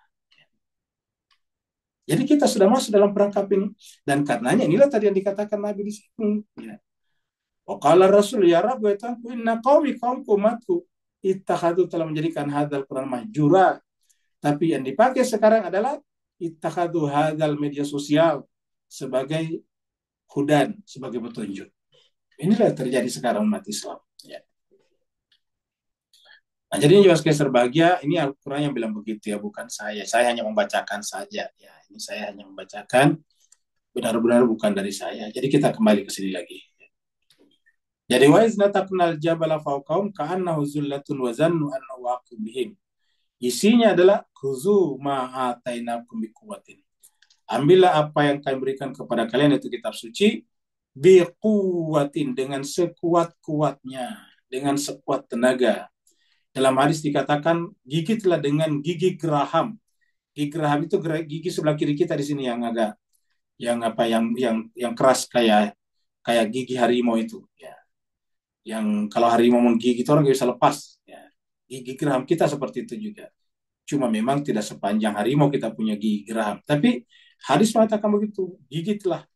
Jadi kita sudah masuk dalam perangkap ini. Dan karenanya inilah tadi yang dikatakan Nabi di sini. Ya. Qala Rasul ya Rabbi Tuhanku inna kaumku umatku ittakhadu telah menjadikan hadzal Quran mahjura. Tapi yang dipakai sekarang adalah ittakhadu hadzal media sosial sebagai hudan, sebagai petunjuk. Inilah yang terjadi sekarang umat Islam. Ya. Nah, jadi juga sekali serbahagia, ini Al-Quran yang bilang begitu ya, bukan saya. Saya hanya membacakan saja. Ya, ini saya hanya membacakan, benar-benar bukan dari saya. Jadi kita kembali ke sini lagi. Jadi wa izna taqnal jabala fawqahum ka'annahu zullatun wa zannu annahu waqim bihim. Isinya adalah khuzu ma atainakum biquwwatin. Ambillah apa yang kami berikan kepada kalian, itu kitab suci, biquwwatin, dengan sekuat-kuatnya, dengan sekuat tenaga. Dalam hadis dikatakan gigitlah dengan gigi geraham. Gigi geraham itu gigi sebelah kiri kita di sini yang agak yang keras kayak gigi harimau itu ya. Yang kalau harimau menggigit itu orang nggak bisa lepas ya. Gigi geraham kita seperti itu juga. Cuma memang tidak sepanjang harimau kita punya gigi geraham. Tapi hadis mengatakan begitu, gigitlah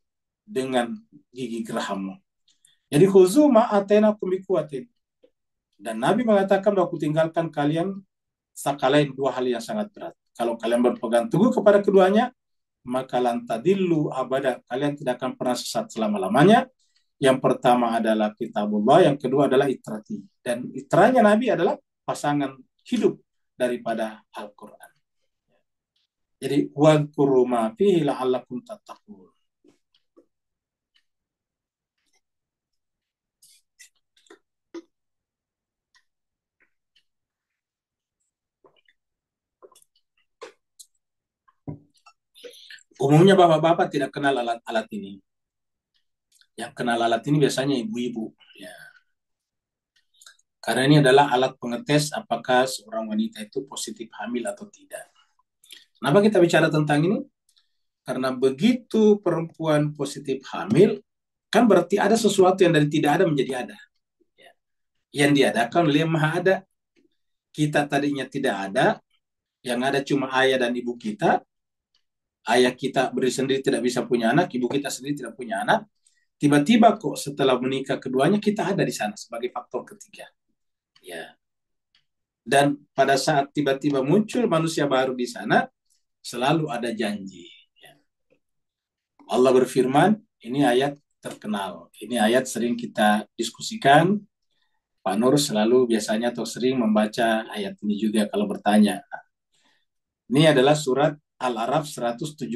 dengan gigi gerahammu. Jadi khuzu ma'atainakum biquwwatin. Dan Nabi mengatakan bahwa aku tinggalkan kalian sakalain dua hal yang sangat berat. Kalau kalian berpegang teguh kepada keduanya, maka lantadillu abada. Kalian tidak akan pernah sesat selama-lamanya. Yang pertama adalah kitabullah, yang kedua adalah itrati. Dan itranya Nabi adalah pasangan hidup daripada Al-Quran. Jadi wadhkuru ma fihi la'allakum tattaqun. Umumnya bapak-bapak tidak kenal alat-alat ini. Yang kenal alat ini biasanya ibu-ibu. Ya. Karena ini adalah alat pengetes apakah seorang wanita itu positif hamil atau tidak. Kenapa kita bicara tentang ini? Karena begitu perempuan positif hamil, kan berarti ada sesuatu yang dari tidak ada menjadi ada. Ya. Yang diadakan oleh yang maha ada. Kita tadinya tidak ada, yang ada cuma ayah dan ibu kita. Ayah kita sendiri tidak bisa punya anak, ibu kita sendiri tidak punya anak. Tiba-tiba kok setelah menikah keduanya kita ada di sana sebagai faktor ketiga. Ya. Dan pada saat tiba-tiba muncul manusia baru di sana, selalu ada janji. Ya. Allah berfirman, ini ayat terkenal. Ini ayat sering kita diskusikan. Pak Nur selalu biasanya atau sering membaca ayat ini juga kalau bertanya. Ini adalah surat Al-A'raf 172.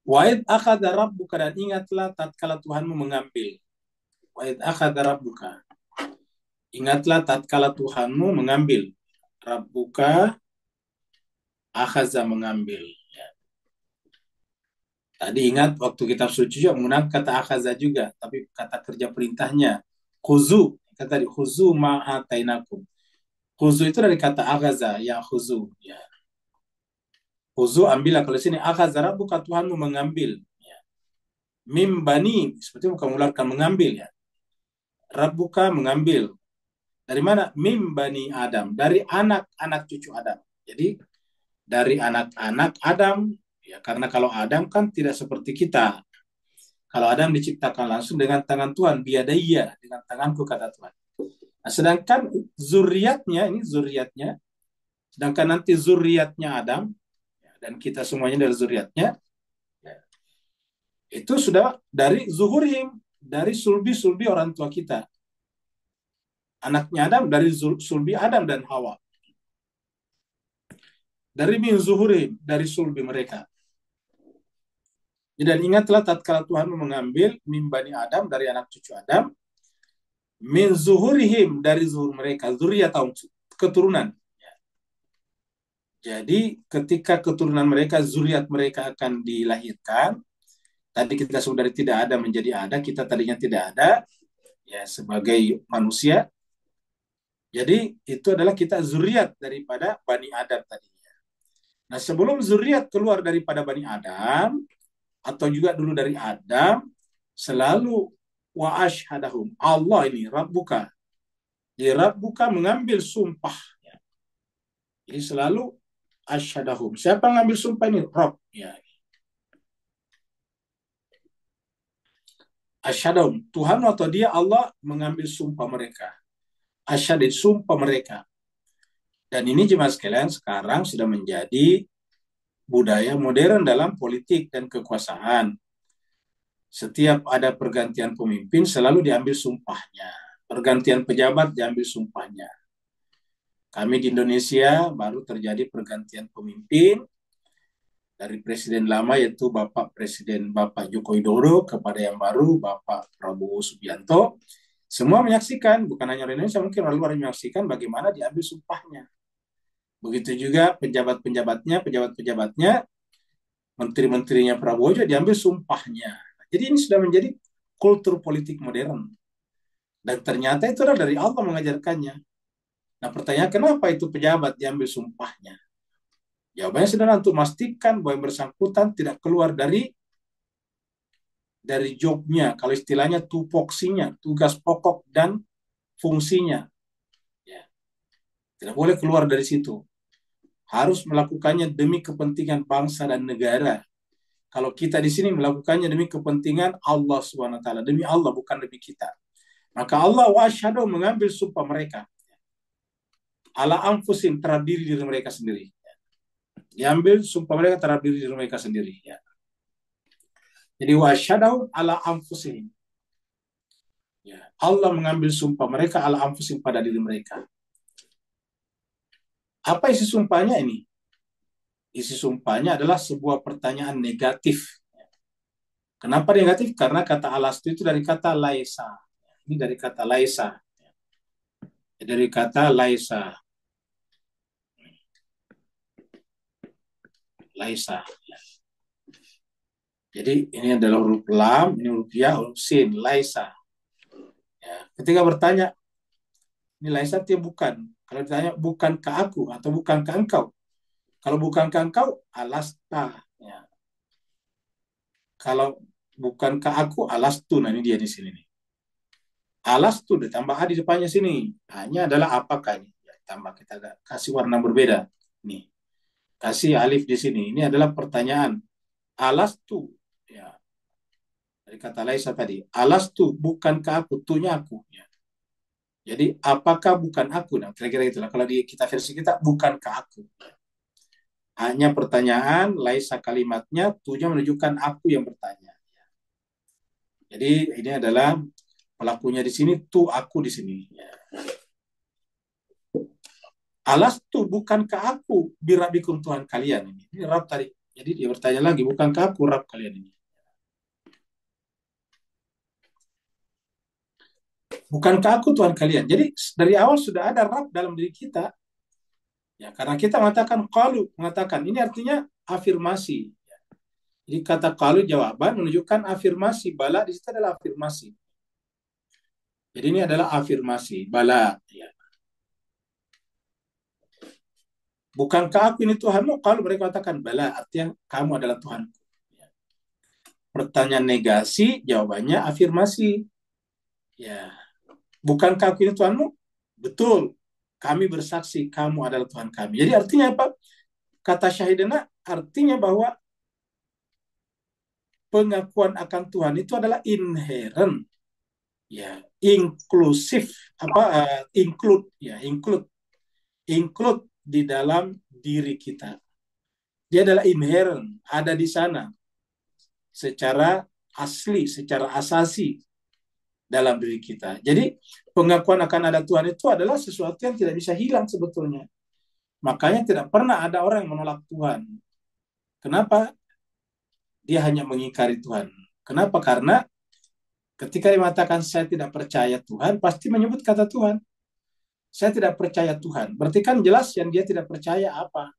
Wa'id akhadha rabbuka, dan ingatlah tatkala Tuhanmu mengambil. Wa'id akhadha rabbuka. Ingatlah tatkala Tuhanmu mengambil. Rabbuka akhadha, mengambil. Ya. Tadi ingat waktu kitab suci juga menggunakan kata akhadha juga, tapi kata kerja perintahnya khuzu. Kata tadi khuzu ma'atainakum. Khuzu itu dari kata akhadha, ya khuzu. Ya. Khuzu, ambillah. Kalau sini akhadha rabbuka, Tuhanmu mengambil. Ya. Mim bani, seperti bukan mengeluarkan, mengambil ya. Rabbuka mengambil. Dari mana? Mim bani Adam, dari anak-anak cucu Adam. Jadi dari anak-anak Adam, ya, karena kalau Adam kan tidak seperti kita. Kalau Adam diciptakan langsung dengan tangan Tuhan, biadaya, dengan tanganku kata Tuhan. Nah, sedangkan zuriatnya, ini zuriatnya, sedangkan nanti zuriatnya Adam, dan kita semuanya dari zuriatnya, ya, itu sudah dari zuhurhim, dari sulbi-sulbi orang tua kita. Anaknya Adam dari sulbi Adam dan Hawa. Dari min zuhuri, dari sulbi mereka. Dan ingatlah tatkala Tuhan mengambil min bani Adam, dari anak cucu Adam, min zuhurihim, dari zuhur mereka, zuriyat tahun keturunan. Jadi ketika keturunan mereka, zuriat mereka akan dilahirkan, tadi kita sudah dari tidak ada menjadi ada, kita tadinya tidak ada, ya sebagai manusia. Jadi itu adalah kita zuriat daripada Bani Adam tadinya. Nah sebelum zuriat keluar daripada Bani Adam, atau juga dulu dari Adam, selalu wa ashhadahum, Allah ini Rabbuka. Jadi Rabbuka mengambil sumpah. Jadi selalu ashhadahum. Siapa yang ngambil sumpah ini? Rabb. Ya. Ashhadahum. Tuhan atau dia Allah mengambil sumpah mereka. Asyhad, sumpah mereka. Dan ini jemaah sekalian sekarang sudah menjadi budaya modern dalam politik dan kekuasaan. Setiap ada pergantian pemimpin selalu diambil sumpahnya. Pergantian pejabat diambil sumpahnya. Kami di Indonesia baru terjadi pergantian pemimpin dari presiden lama yaitu Bapak Joko Widodo kepada yang baru Bapak Prabowo Subianto. Semua menyaksikan, bukan hanya orang Indonesia, mungkin orang luar menyaksikan bagaimana diambil sumpahnya. Begitu juga pejabat-pejabatnya, menteri-menterinya Prabowo juga diambil sumpahnya. Jadi ini sudah menjadi kultur politik modern. Dan ternyata itu adalah dari Allah mengajarkannya. Nah pertanyaan kenapa itu pejabat diambil sumpahnya? Jawabannya sederhana, untuk memastikan bahwa yang bersangkutan tidak keluar dari jobnya, kalau istilahnya tupoksinya, tugas pokok dan fungsinya. Ya. Tidak boleh keluar dari situ. Harus melakukannya demi kepentingan bangsa dan negara. Kalau kita di sini melakukannya demi kepentingan Allah SWT, demi Allah bukan demi kita. Maka Allah wa asyhadu mengambil sumpah mereka. Ala anfusim, terhadap diri mereka sendiri. Diambil sumpah mereka terhadap diri mereka sendiri. Ya. Jadi wa asyhadu ala anfusim. Ya. Allah mengambil sumpah mereka ala anfusim, pada diri mereka. Apa isi sumpahnya ini? Isi sumpahnya adalah sebuah pertanyaan negatif. Kenapa negatif? Karena kata alastu itu dari kata laisa. Ini dari kata laisa. Dari kata laisa. Laisa. Jadi ini adalah huruf lam, ini huruf ya, huruf sin, laisa. Ya. Ketika bertanya, ini laisa artinya bukan. Kalau ditanya bukankah aku atau bukankah engkau? Kalau bukankah engkau, alasta. Ya. Kalau bukankah aku, alastu. Nah ini dia di sini nih. Alastu ditambah a di depannya sini. Hanya adalah apakah ini? Ya, tambah kita kasih warna berbeda. Nih. Kasih alif di sini. Ini adalah pertanyaan. Alastu. Ya. Dari kata laisa tadi. Alastu, bukankah aku? Tunya aku. Ya. Jadi apakah bukan aku? Nah, kira-kira itulah. Kalau di kita versi kita, bukankah aku? Hanya pertanyaan, laisa kalimatnya, tujuan menunjukkan aku yang bertanya. Jadi ini adalah pelakunya di sini, tu aku di sini. Alastu, bukankah aku birabikum Tuhan kalian ini? Ini Rab tadi. Jadi dia bertanya lagi, bukankah aku Rab kalian ini? Bukankah aku Tuhan kalian? Jadi dari awal sudah ada Rab dalam diri kita. Ya, karena kita mengatakan ini artinya afirmasi. Jadi kata qalu jawaban menunjukkan afirmasi, bala di situ adalah afirmasi. Jadi ini adalah afirmasi, bala. Ya. Bukankah aku ini Tuhanmu? Kalau mereka katakan bala, artinya kamu adalah Tuhanku. Ya. Pertanyaan negasi, jawabannya afirmasi. Ya. Bukankah aku ini Tuhanmu? Betul. Kami bersaksi kamu adalah Tuhan kami. Jadi artinya apa? Kata syahidana artinya bahwa pengakuan akan Tuhan itu adalah inherent, ya, inklusif, include di dalam diri kita. Dia adalah inherent, ada di sana secara asli, secara asasi. dalam diri kita. Jadi pengakuan akan ada Tuhan itu adalah sesuatu yang tidak bisa hilang sebetulnya. Makanya tidak pernah ada orang yang menolak Tuhan. Kenapa? Dia hanya mengingkari Tuhan. Kenapa? Karena ketika dia mengatakan saya tidak percaya Tuhan, pasti menyebut kata Tuhan. Saya tidak percaya Tuhan. Berarti kan jelas yang dia tidak percaya apa.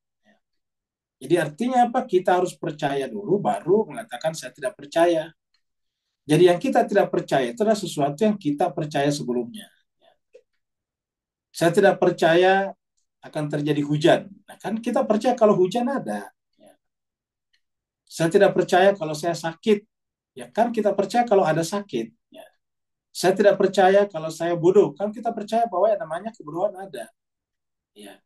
Jadi artinya apa? Kita harus percaya dulu baru mengatakan saya tidak percaya. Jadi yang kita tidak percaya itu adalah sesuatu yang kita percaya sebelumnya. Saya tidak percaya akan terjadi hujan. Nah, kan kita percaya kalau hujan ada. Saya tidak percaya kalau saya sakit. Ya kan kita percaya kalau ada sakit. Ya. Saya tidak percaya kalau saya bodoh. Kan kita percaya bahwa yang namanya kebodohan ada. Ya.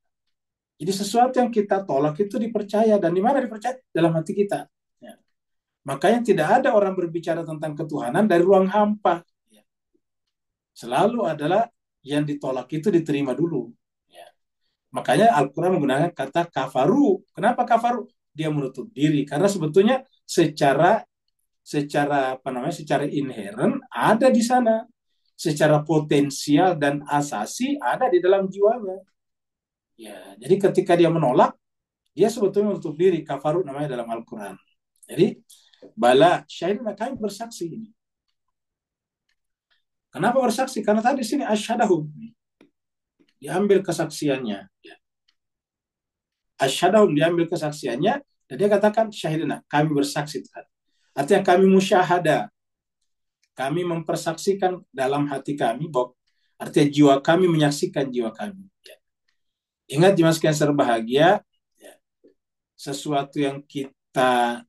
Jadi sesuatu yang kita tolak itu dipercaya. Dan di mana dipercaya? Dalam hati kita. Ya. Makanya tidak ada orang berbicara tentang ketuhanan dari ruang hampa. Ya. Selalu adalah yang ditolak itu diterima dulu. Ya. Makanya Al-Quran menggunakan kata kafaru. Kenapa kafaru? Dia menutup diri. Karena sebetulnya secara inheren ada di sana. Secara potensial dan asasi ada di dalam jiwanya. Ya, jadi ketika dia menolak, dia sebetulnya menutup diri. Kafaru namanya dalam Al-Quran. Jadi, bala syahidna kami bersaksi ini. Kenapa bersaksi? Karena tadi sini asyhadahum. Diambil kesaksiannya. Ya. Asyhadahum diambil kesaksiannya. Dan dia katakan syahidna, kami bersaksi Tuhan. Artinya kami musyahada. Kami mempersaksikan dalam hati kami, bahwa artinya jiwa kami menyaksikan jiwa kami. Ya. Ingat jemaah sekalian berbahagia, ya, sesuatu yang kita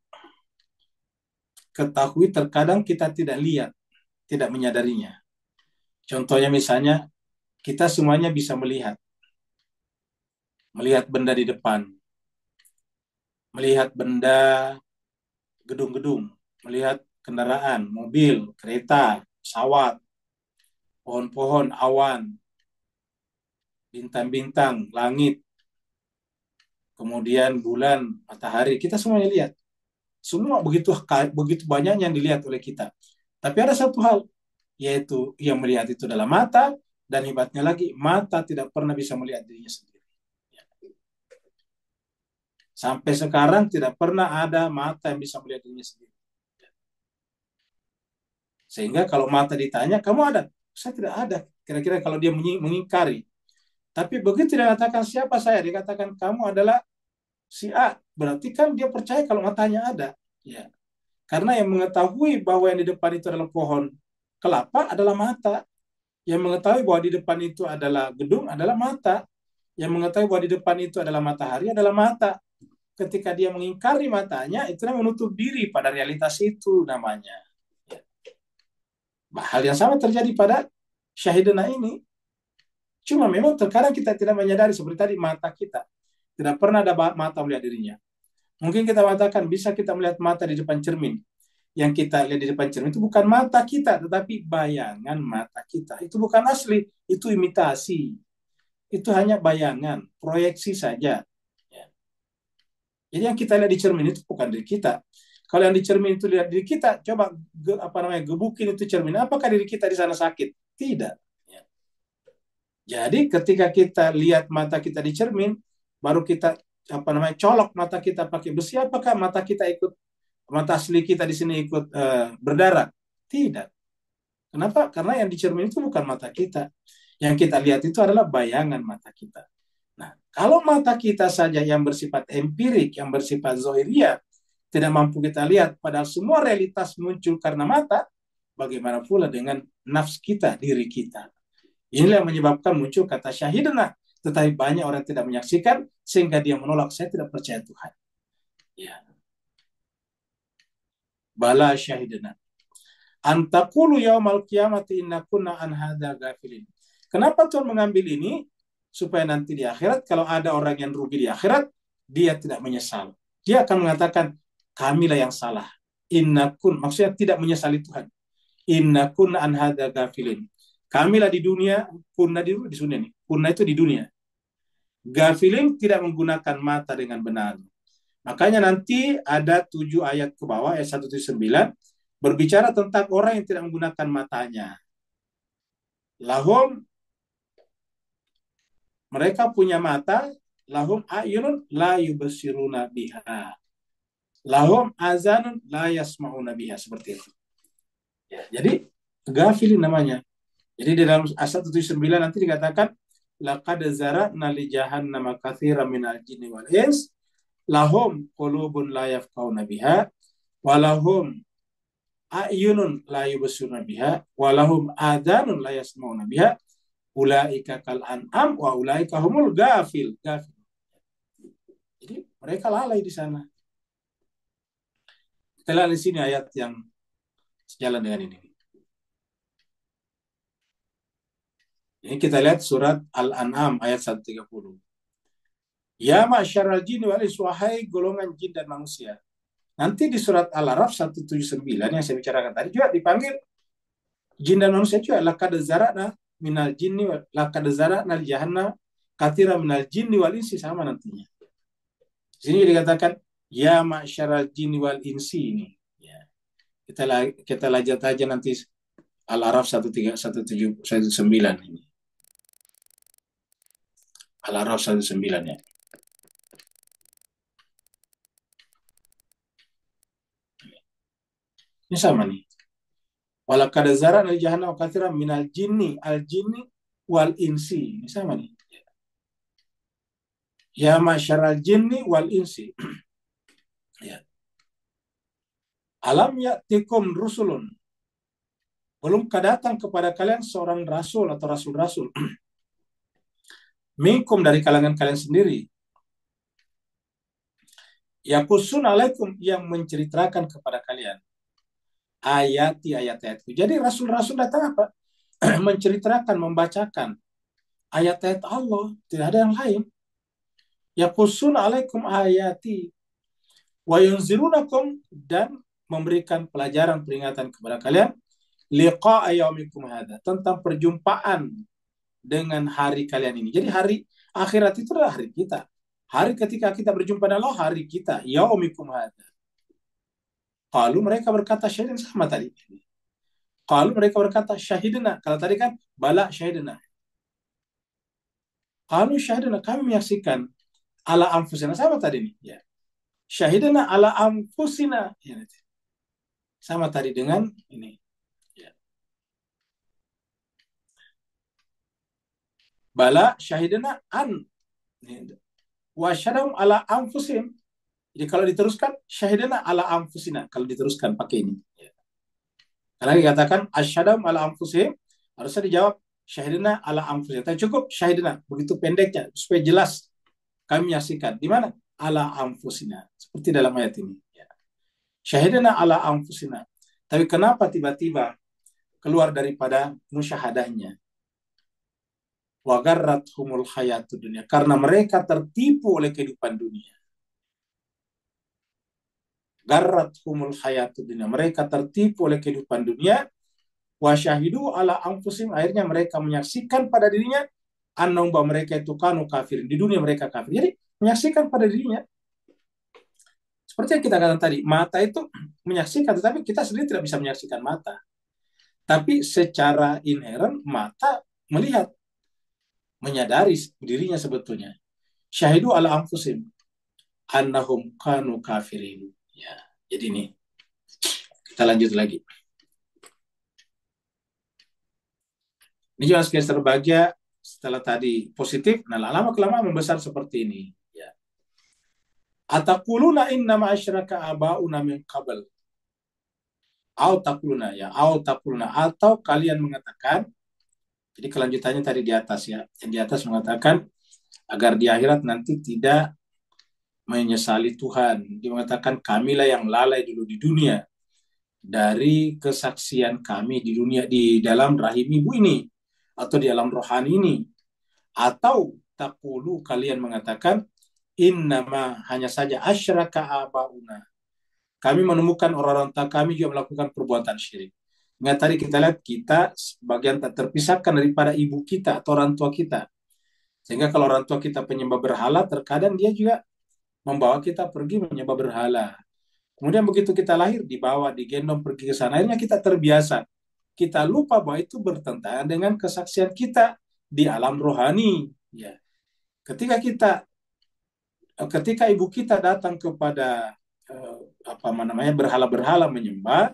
ketahui terkadang kita tidak lihat, tidak menyadarinya. Contohnya misalnya, kita semuanya bisa melihat benda di depan, melihat benda gedung-gedung, melihat kendaraan, mobil, kereta, pesawat, pohon-pohon, awan, bintang-bintang, langit, kemudian bulan, matahari, kita semuanya lihat. Semua begitu banyak yang dilihat oleh kita. Tapi ada satu hal, yaitu yang melihat itu adalah mata, dan hebatnya lagi, mata tidak pernah bisa melihat dirinya sendiri. Sampai sekarang tidak pernah ada mata yang bisa melihat dirinya sendiri. Sehingga kalau mata ditanya, kamu ada? Saya tidak ada. Kira-kira kalau dia mengingkari. Tapi begitu dia katakan siapa saya, dia katakan kamu adalah si A. Berarti kan dia percaya kalau matanya ada. Ya. Karena yang mengetahui bahwa yang di depan itu adalah pohon kelapa adalah mata. Yang mengetahui bahwa di depan itu adalah gedung adalah mata. Yang mengetahui bahwa di depan itu adalah matahari adalah mata. Ketika dia mengingkari matanya, itu menutup diri pada realitas itu namanya. Ya. Hal yang sama terjadi pada syahidana ini. Cuma memang terkadang kita tidak menyadari seperti tadi mata kita. Tidak pernah ada mata melihat dirinya. Mungkin kita mengatakan bisa kita melihat mata di depan cermin. Yang kita lihat di depan cermin itu bukan mata kita, tetapi bayangan mata kita. Itu bukan asli, itu imitasi. Itu hanya bayangan, proyeksi saja. Ya. Jadi yang kita lihat di cermin itu bukan diri kita. Kalau yang di cermin itu lihat diri kita, coba gebukin itu cermin. Apakah diri kita di sana sakit? Tidak. Jadi ketika kita lihat mata kita di cermin, baru kita colok mata kita pakai besi, apakah mata asli kita di sini ikut berdarah? Tidak. Kenapa? Karena yang di cermin itu bukan mata kita. Yang kita lihat itu adalah bayangan mata kita. Nah, kalau mata kita saja yang bersifat empirik, yang bersifat zohiriyah, tidak mampu kita lihat, padahal semua realitas muncul karena mata, bagaimana pula dengan nafs kita, diri kita? Inilah yang menyebabkan muncul kata syahidana. Tetapi banyak orang tidak menyaksikan, sehingga dia menolak, saya tidak percaya Tuhan. Ya. Bala syahidana. Antakulu yaumal qiyamati inna kunna an hadza ghafilin. Kenapa Tuhan mengambil ini? Supaya nanti di akhirat, kalau ada orang yang rugi di akhirat, dia tidak menyesal. Dia akan mengatakan, kamilah yang salah. Maksudnya tidak menyesali Tuhan. Inna kunna an hadza ghafilin. Kamilah di dunia, kunna di dunia nih. Kunna itu di dunia. Gafilin tidak menggunakan mata dengan benar. Makanya nanti ada 7 ayat ke bawah, ayat 1-9, berbicara tentang orang yang tidak menggunakan matanya. Lahum, mereka punya mata, lahum a'yunun la yubsiruna biha. Lahum azanun la yasma'una biha, seperti itu. Ya, jadi gafilin namanya. Jadi di dalam ayat 179 nanti dikatakan laqad zara'na li jahannama katsiran minal jinni wal ins lahum qulubun la yafqahuna biha wa lahum a'yunun la yubsiruna biha wa lahum adhanun la yasma'una biha ulaika kal an'am wa ulaika humul gafil. Jadi mereka lalai di sana. Kita lihat di sini ayat yang sejalan dengan ini. Ini kita lihat surat Al-An'am ayat 130. Ya ma'syaral jin wal ins, wahai golongan jin dan manusia. Nanti di surat Al-Araf 179 yang saya bicarakan tadi juga dipanggil jin dan manusia juga. Laqad zara'na minal jinni laqad zara'na li jahannam katsiran minal jinni wal insi, sama nantinya. Di sini dikatakan ya ma'syaral jinni wal insi ini. Ya. Kita lanjut aja nanti Al-Araf 179 ini. Al-Araf 19 ya. Ini sama nih. Walaqad zara'na li jahannam katsiran minal jinni al-jinni wal insi. Ini sama nih. Ya masyarul jinni wal insi. Ya. Alam ya'tikum rusulun. Belumkah datang kepada kalian seorang rasul atau rasul-rasul minkum, dari kalangan kalian sendiri, yaqusun alaikum, yang menceritakan kepada kalian ayat-ayatku. Jadi rasul-rasul datang apa? Menceritakan, membacakan ayat-ayat Allah, tidak ada yang lain. Yaqusun alaikum ayati wa yunzirunakum, dan memberikan pelajaran peringatan kepada kalian liqa'a yaumikum hadza, tentang perjumpaan dengan hari kalian ini. Jadi hari akhirat itu adalah hari kita. Hari ketika kita berjumpa dengan Allah, hari kita. Yaumikum hadza. Qalu, mereka berkata syahidina, sama tadi. Qalu, mereka berkata syahidina. Kalau tadi kan bala syahidina. Qalu syahidina, kami menyaksikan ala anfusina, sama tadi nih. Ya. Syahidina ala anfusina. Ya, sama tadi dengan ini. Bala syahidina an wa syadam ala anfusim. Jadi kalau diteruskan syahidina ala anfusina, kalau diteruskan pakai ini. Karena dikatakan asyadam ala anfusim, harusnya dijawab syahidina ala anfusina. Tapi cukup syahidina, begitu pendeknya supaya jelas kami menyaksikan. Di mana? Ala anfusina. Seperti dalam ayat ini. Syahidina ala anfusina. Tapi kenapa tiba-tiba keluar daripada musyahadahnya? Wa garrathumul hayatud dunya, karena mereka tertipu oleh kehidupan dunia. Garrathumul hayatud dunya, mereka tertipu oleh kehidupan dunia. Wa syahidu ala anfusim, akhirnya mereka menyaksikan pada dirinya annahum, bahwa mereka itu kanu kafirin, di dunia mereka kafir. Jadi menyaksikan pada dirinya. Seperti yang kita katakan tadi, mata itu menyaksikan, tetapi kita sendiri tidak bisa menyaksikan mata. Tapi secara inheren mata melihat, menyadari dirinya sebetulnya. Syahidu ala anfusim annahum kanu kafirin. Ya, jadi ini kita lanjut lagi. Ini juga sekilas terbahagia setelah tadi positif. Nah, lama-kelamaan membesar seperti ini. Ya. Ataquluna innama asyraka aba'una min qabl. Atau kalian mengatakan, jadi kelanjutannya tadi di atas ya. Yang di atas mengatakan agar di akhirat nanti tidak menyesali Tuhan. Dia mengatakan kamilah yang lalai dulu di dunia dari kesaksian kami di dunia, di dalam rahim ibu ini atau di alam rohani ini. Atau taqulu, kalian mengatakan innama, hanya saja asyraka abauna, kami menemukan orang-orang tua kami juga melakukan perbuatan syirik. Ingat tadi kita lihat, kita sebagian tak terpisahkan daripada ibu kita atau orang tua kita. Sehingga kalau orang tua kita penyembah berhala, terkadang dia juga membawa kita pergi menyembah berhala. Kemudian begitu kita lahir, dibawa, digendong pergi ke sana. Akhirnya kita terbiasa kita lupa bahwa itu bertentangan dengan kesaksian kita di alam rohani. Ya, ketika ibu kita datang kepada berhala-berhala menyembah,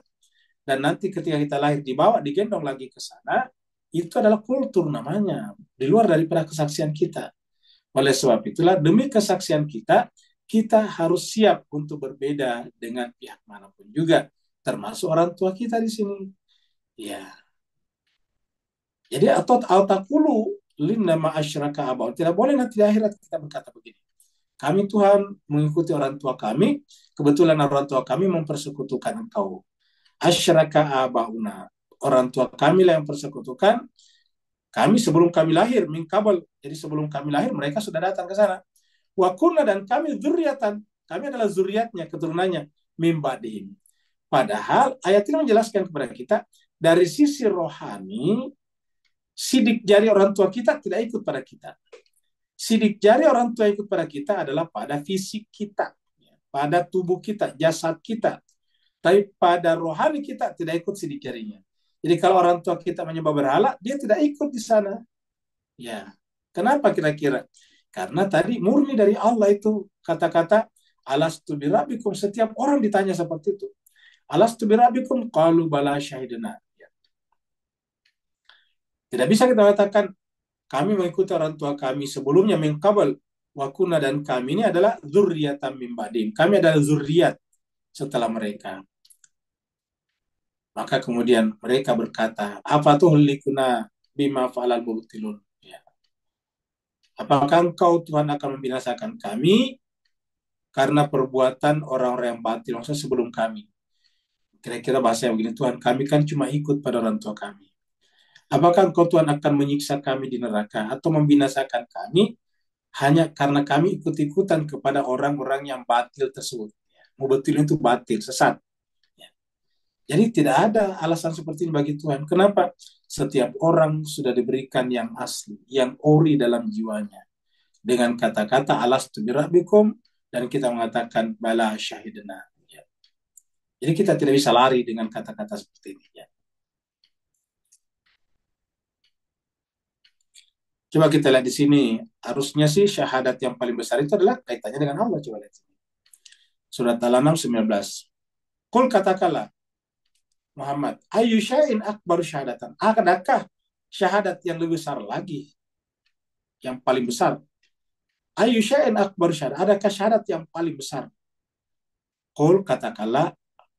dan nanti ketika kita lahir digendong lagi ke sana, itu adalah kultur namanya, di luar daripada kesaksian kita. Oleh sebab itulah, demi kesaksian kita harus siap untuk berbeda dengan pihak manapun juga, termasuk orang tua kita di sini. Ya. Jadi atau takulu linnama asyraka abau. Tidak boleh nanti di akhirat kita berkata begini. Kami Tuhan mengikuti orang tua kami, kebetulan orang tua kami mempersekutukan engkau. Asyraka abauna. Orang tua kami lah yang persekutukan kami sebelum kami lahir, min qabl. Jadi sebelum kami lahir mereka sudah datang ke sana. Wa kunna, dan kami dzurriatan. Kami adalah zuriatnya, keturunannya, min ba'dihim. Padahal ayat ini menjelaskan kepada kita dari sisi rohani, sidik jari orang tua kita tidak ikut pada kita. Sidik jari orang tua ikut pada kita adalah pada fisik kita, pada tubuh kita, jasad kita. Tapi pada rohani kita tidak ikut sidik jarinya. Jadi kalau orang tua kita menyembah berhala, dia tidak ikut di sana. Ya, kenapa kira-kira? Karena tadi murni dari Allah itu kata-kata alastu birabbikum. Setiap orang ditanya seperti itu. Alastu birabbikum qalu bala syahidna. Ya. Tidak bisa kita katakan kami mengikuti orang tua kami sebelumnya min qabl wa kunna, dan kami ini adalah dzurriatan min ba'dihim. Kami adalah zuriat setelah mereka. Maka kemudian mereka berkata, apa tuh likuna bima fa'alal mubtilun? Ya. Apakah engkau Tuhan akan membinasakan kami karena perbuatan orang-orang yang batil, maksudnya sebelum kami? Kira-kira bahasa yang begini, Tuhan kami kan cuma ikut pada orang tua kami. Apakah engkau Tuhan akan menyiksa kami di neraka atau membinasakan kami hanya karena kami ikut-ikutan kepada orang-orang yang batil tersebut? Ya. Mubtilun itu batil, sesat. Jadi tidak ada alasan seperti ini bagi Tuhan. Kenapa? Setiap orang sudah diberikan yang asli, yang ori dalam jiwanya. Dengan kata-kata alastu birabbikum, dan kita mengatakan bala syahidna. Ya. Jadi kita tidak bisa lari dengan kata-kata seperti ini. Ya. Coba kita lihat di sini. Harusnya sih syahadat yang paling besar itu adalah kaitannya dengan Allah. Coba lihat. Surat Al-An'am 19. Qul, katakanlah Muhammad, ayu syai'in akbaru syahadatan. Adakah syahadat yang lebih besar lagi? Yang paling besar. Ayu syai'in akbaru syahadat. Adakah syahadat yang paling besar? Qul, katakanlah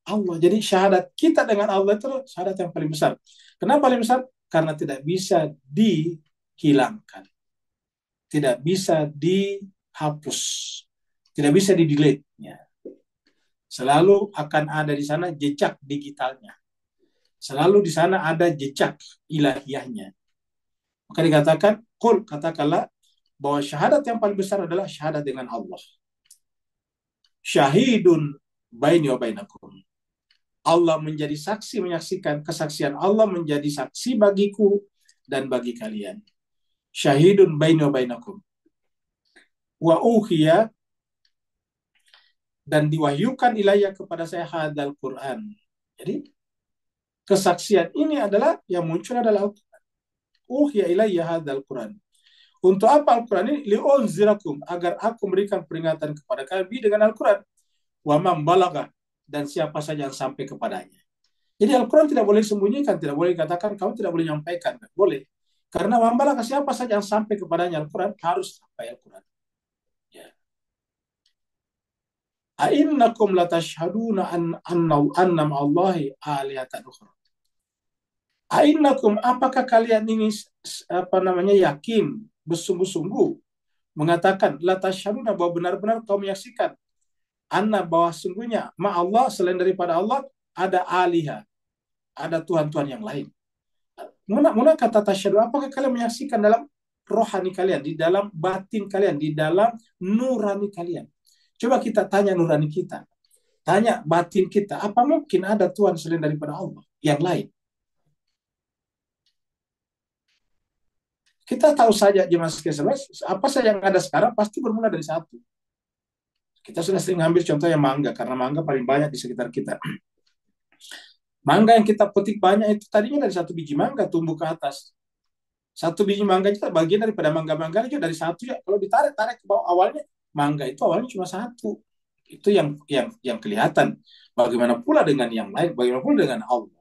Allah. Jadi syahadat kita dengan Allah itu syahadat yang paling besar. Kenapa paling besar? Karena tidak bisa dihilangkan. Tidak bisa dihapus. Tidak bisa di-delete. Ya. Selalu akan ada di sana jejak digitalnya. Selalu di sana ada jejak ilahiyahnya. Maka dikatakan, qul, katakanlah bahwa syahadat yang paling besar adalah syahadat dengan Allah. Syahidun baini wa bainakum. Allah menjadi saksi, menyaksikan, kesaksian Allah menjadi saksi bagiku dan bagi kalian. Syahidun baini wa bainakum. Wa uhiya, dan diwahyukan ilayya kepada saya hadal Quran. Jadi kesaksian ini adalah yang muncul adalah Al-Quran. Uhiya ilayya hadal Quran. Untuk apa Al-Quran ini? Li'unzirakum, agar aku memberikan peringatan kepada kalian dengan Al-Quran. Wa man balagha, dan siapa saja yang sampai kepadanya. Jadi Al-Quran tidak boleh sembunyikan, tidak boleh katakan kamu tidak boleh menyampaikan. Boleh. Karena man balagha, siapa saja yang sampai kepadanya Al-Quran harus sampai Al-Quran. A'innakum latashhaduna anna ma'allahi alihatan ukhra. A'innakum, apakah kalian ini yakin, bersungguh-sungguh mengatakan latashhaduna, bahwa benar-benar kau menyaksikan anna, bahwa sungguhnya ma'allah, selain daripada Allah ada aliha, ada tuhan-tuhan yang lain. Muna kata tasyhadu, apakah kalian menyaksikan dalam rohani kalian, di dalam batin kalian, di dalam nurani kalian? Coba kita tanya nurani kita, tanya batin kita, apa mungkin ada Tuhan selain daripada Allah yang lain? Kita tahu saja jemaah sekalian, apa saja yang ada sekarang pasti bermula dari satu. Kita sudah sering ambil contoh yang mangga, karena mangga paling banyak di sekitar kita. Mangga yang kita petik banyak itu tadinya dari satu biji mangga tumbuh ke atas. Satu biji mangga itu bagian daripada mangga-mangga itu dari satu ya. Kalau ditarik-tarik ke bawah awalnya mangga itu awalnya cuma satu. Itu yang kelihatan. Bagaimana pula dengan yang lain? Bagaimana pula dengan Allah?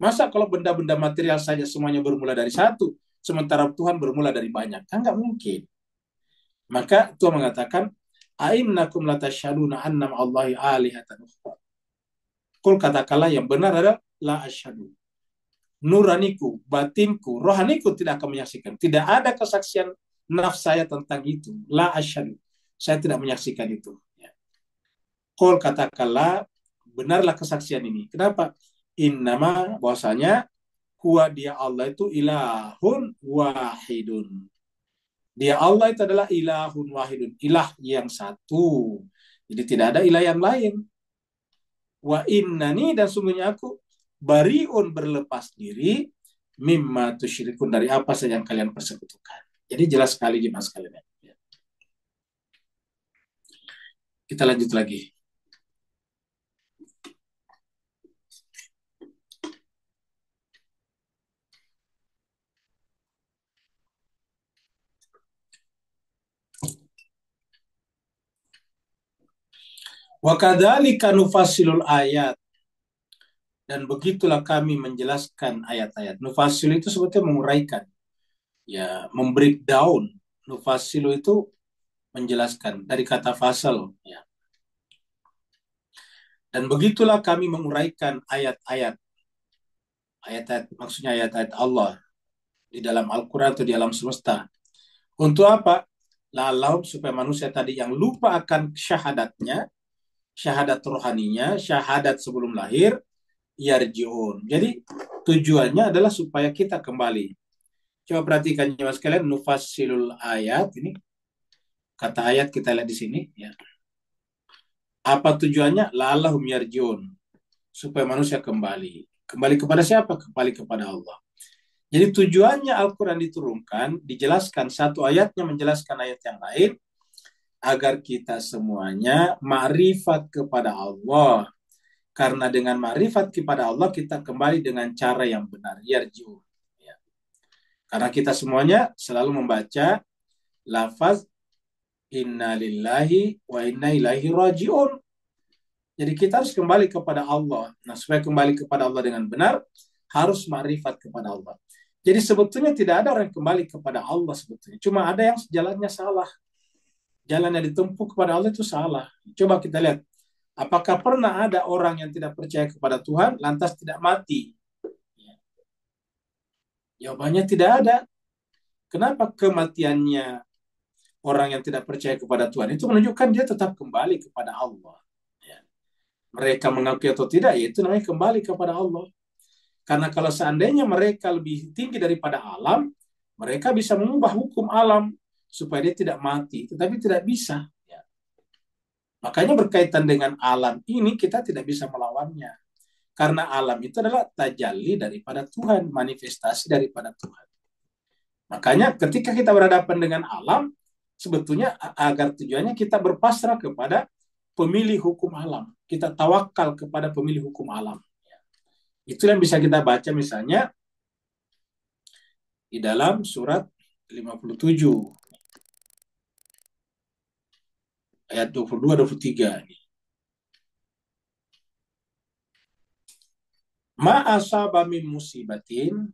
Masa kalau benda-benda material saja semuanya bermula dari satu, sementara Tuhan bermula dari banyak? Kan nggak mungkin. Maka Tuhan mengatakan, "A'innakum latasyhaduna anna Allahi alihatan ukhra." Kul katakanlah yang benar adalah la asyhadu. Nuraniku, batinku, rohaniku tidak akan menyaksikan. Tidak ada kesaksian nafs saya tentang itu. La asyhadu. Saya tidak menyaksikan itu. Ya. Qul katakanlah, benarlah kesaksian ini. Kenapa? Innama, bahwasanya huwa dia Allah itu ilahun wahidun. Dia Allah itu adalah ilahun wahidun. Ilah yang satu. Jadi tidak ada ilah yang lain. Wa innani, dan sungguhnya aku bariun, berlepas diri, mimma tusyrikun, dari apa saja yang kalian persekutukan. Jadi jelas sekali jemaah sekalian. Kita lanjut lagi. Wa kadzalika nufassilul ayat, dan begitulah kami menjelaskan ayat-ayat. Nufasil itu sebetulnya menguraikan, ya, membreakdown. Nufasilu itu menjelaskan dari kata fasal, ya. Dan begitulah kami menguraikan ayat-ayat. Ayat-ayat maksudnya ayat-ayat Allah di dalam Al-Quran atau di alam semesta. Untuk apa? Lalau, supaya manusia tadi yang lupa akan syahadatnya, syahadat rohaninya, syahadat sebelum lahir, yarji'un. Jadi tujuannya adalah supaya kita kembali. Coba perhatikan jemaah sekalian, nufassilul ayat ini. Kata ayat kita lihat di sini, ya. Apa tujuannya? La'allahum yarji'un. Supaya manusia kembali. Kembali kepada siapa? Kembali kepada Allah. Jadi tujuannya Al-Quran diturunkan, dijelaskan satu ayatnya menjelaskan ayat yang lain, agar kita semuanya ma'rifat kepada Allah. Karena dengan ma'rifat kepada Allah, kita kembali dengan cara yang benar. Yarji'un. Ya. Karena kita semuanya selalu membaca lafaz inna lillahi wa inna ilaihi raji'un. Jadi kita harus kembali kepada Allah. Nah, supaya kembali kepada Allah dengan benar, harus ma'rifat kepada Allah. Jadi sebetulnya tidak ada orang yang kembali kepada Allah sebetulnya. Cuma ada yang jalannya salah. Jalan yang ditempuh kepada Allah itu salah. Coba kita lihat. Apakah pernah ada orang yang tidak percaya kepada Tuhan, lantas tidak mati? Jawabannya tidak ada. Kenapa kematiannya orang yang tidak percaya kepada Tuhan? Itu menunjukkan dia tetap kembali kepada Allah. Mereka mengakui atau tidak, ya itu namanya kembali kepada Allah. Karena kalau seandainya mereka lebih tinggi daripada alam, mereka bisa mengubah hukum alam supaya dia tidak mati, tetapi tidak bisa. Ya. Makanya berkaitan dengan alam ini kita tidak bisa melawannya. Karena alam itu adalah tajalli daripada Tuhan, manifestasi daripada Tuhan. Makanya ketika kita berhadapan dengan alam, sebetulnya agar tujuannya kita berpasrah kepada pemilih hukum alam. Kita tawakal kepada pemilih hukum alam. Itu yang bisa kita baca misalnya di dalam surat 57 ayat 22-23. Ma asaba min musibatin,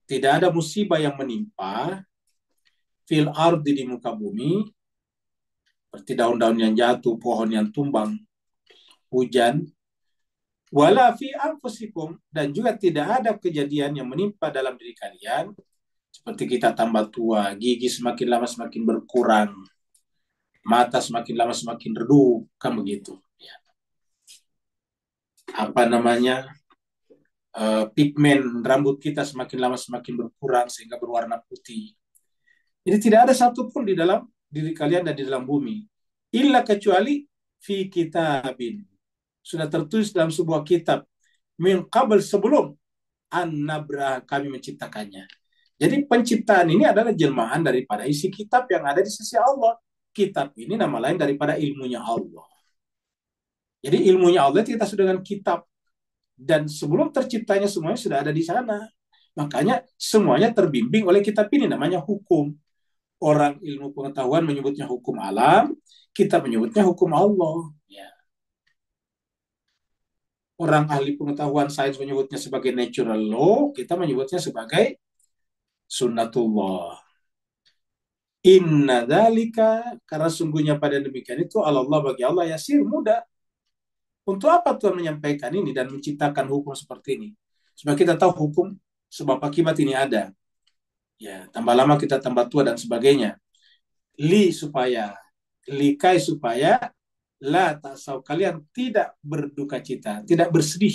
tidak ada musibah yang menimpa fil ardi, di muka bumi, seperti daun-daun yang jatuh, pohon yang tumbang, hujan, wala fi anfusikum, dan juga tidak ada kejadian yang menimpa dalam diri kalian, seperti kita tambah tua, gigi semakin lama semakin berkurang, mata semakin lama semakin redup, kan begitu. Ya. Apa namanya, pigmen rambut kita semakin lama semakin berkurang sehingga berwarna putih. Jadi tidak ada satupun di dalam diri kalian dan di dalam bumi, illa kecuali fi kitabin, sudah tertulis dalam sebuah kitab, min qabl, sebelum an-nabra, kami menciptakannya. Jadi penciptaan ini adalah jelmaan daripada isi kitab yang ada di sisi Allah. Kitab ini nama lain daripada ilmunya Allah. Jadi ilmunya Allah kita sudah dengan kitab. Dan sebelum terciptanya semuanya sudah ada di sana. Makanya semuanya terbimbing oleh kitab ini, namanya hukum. Orang ilmu pengetahuan menyebutnya hukum alam, kita menyebutnya hukum Allah. Ya. Orang ahli pengetahuan sains menyebutnya sebagai natural law, kita menyebutnya sebagai sunnatullah. Inna dzalika, karena sungguhnya pada demikian itu Allah bagi Allah yasir, mudah. Untuk apa Tuhan menyampaikan ini dan menciptakan hukum seperti ini? Supaya kita tahu hukum sebab akibat ini ada. Ya, tambah lama kita tambah tua dan sebagainya. Likai supaya la tasau, kalian tidak berduka cita, tidak bersedih.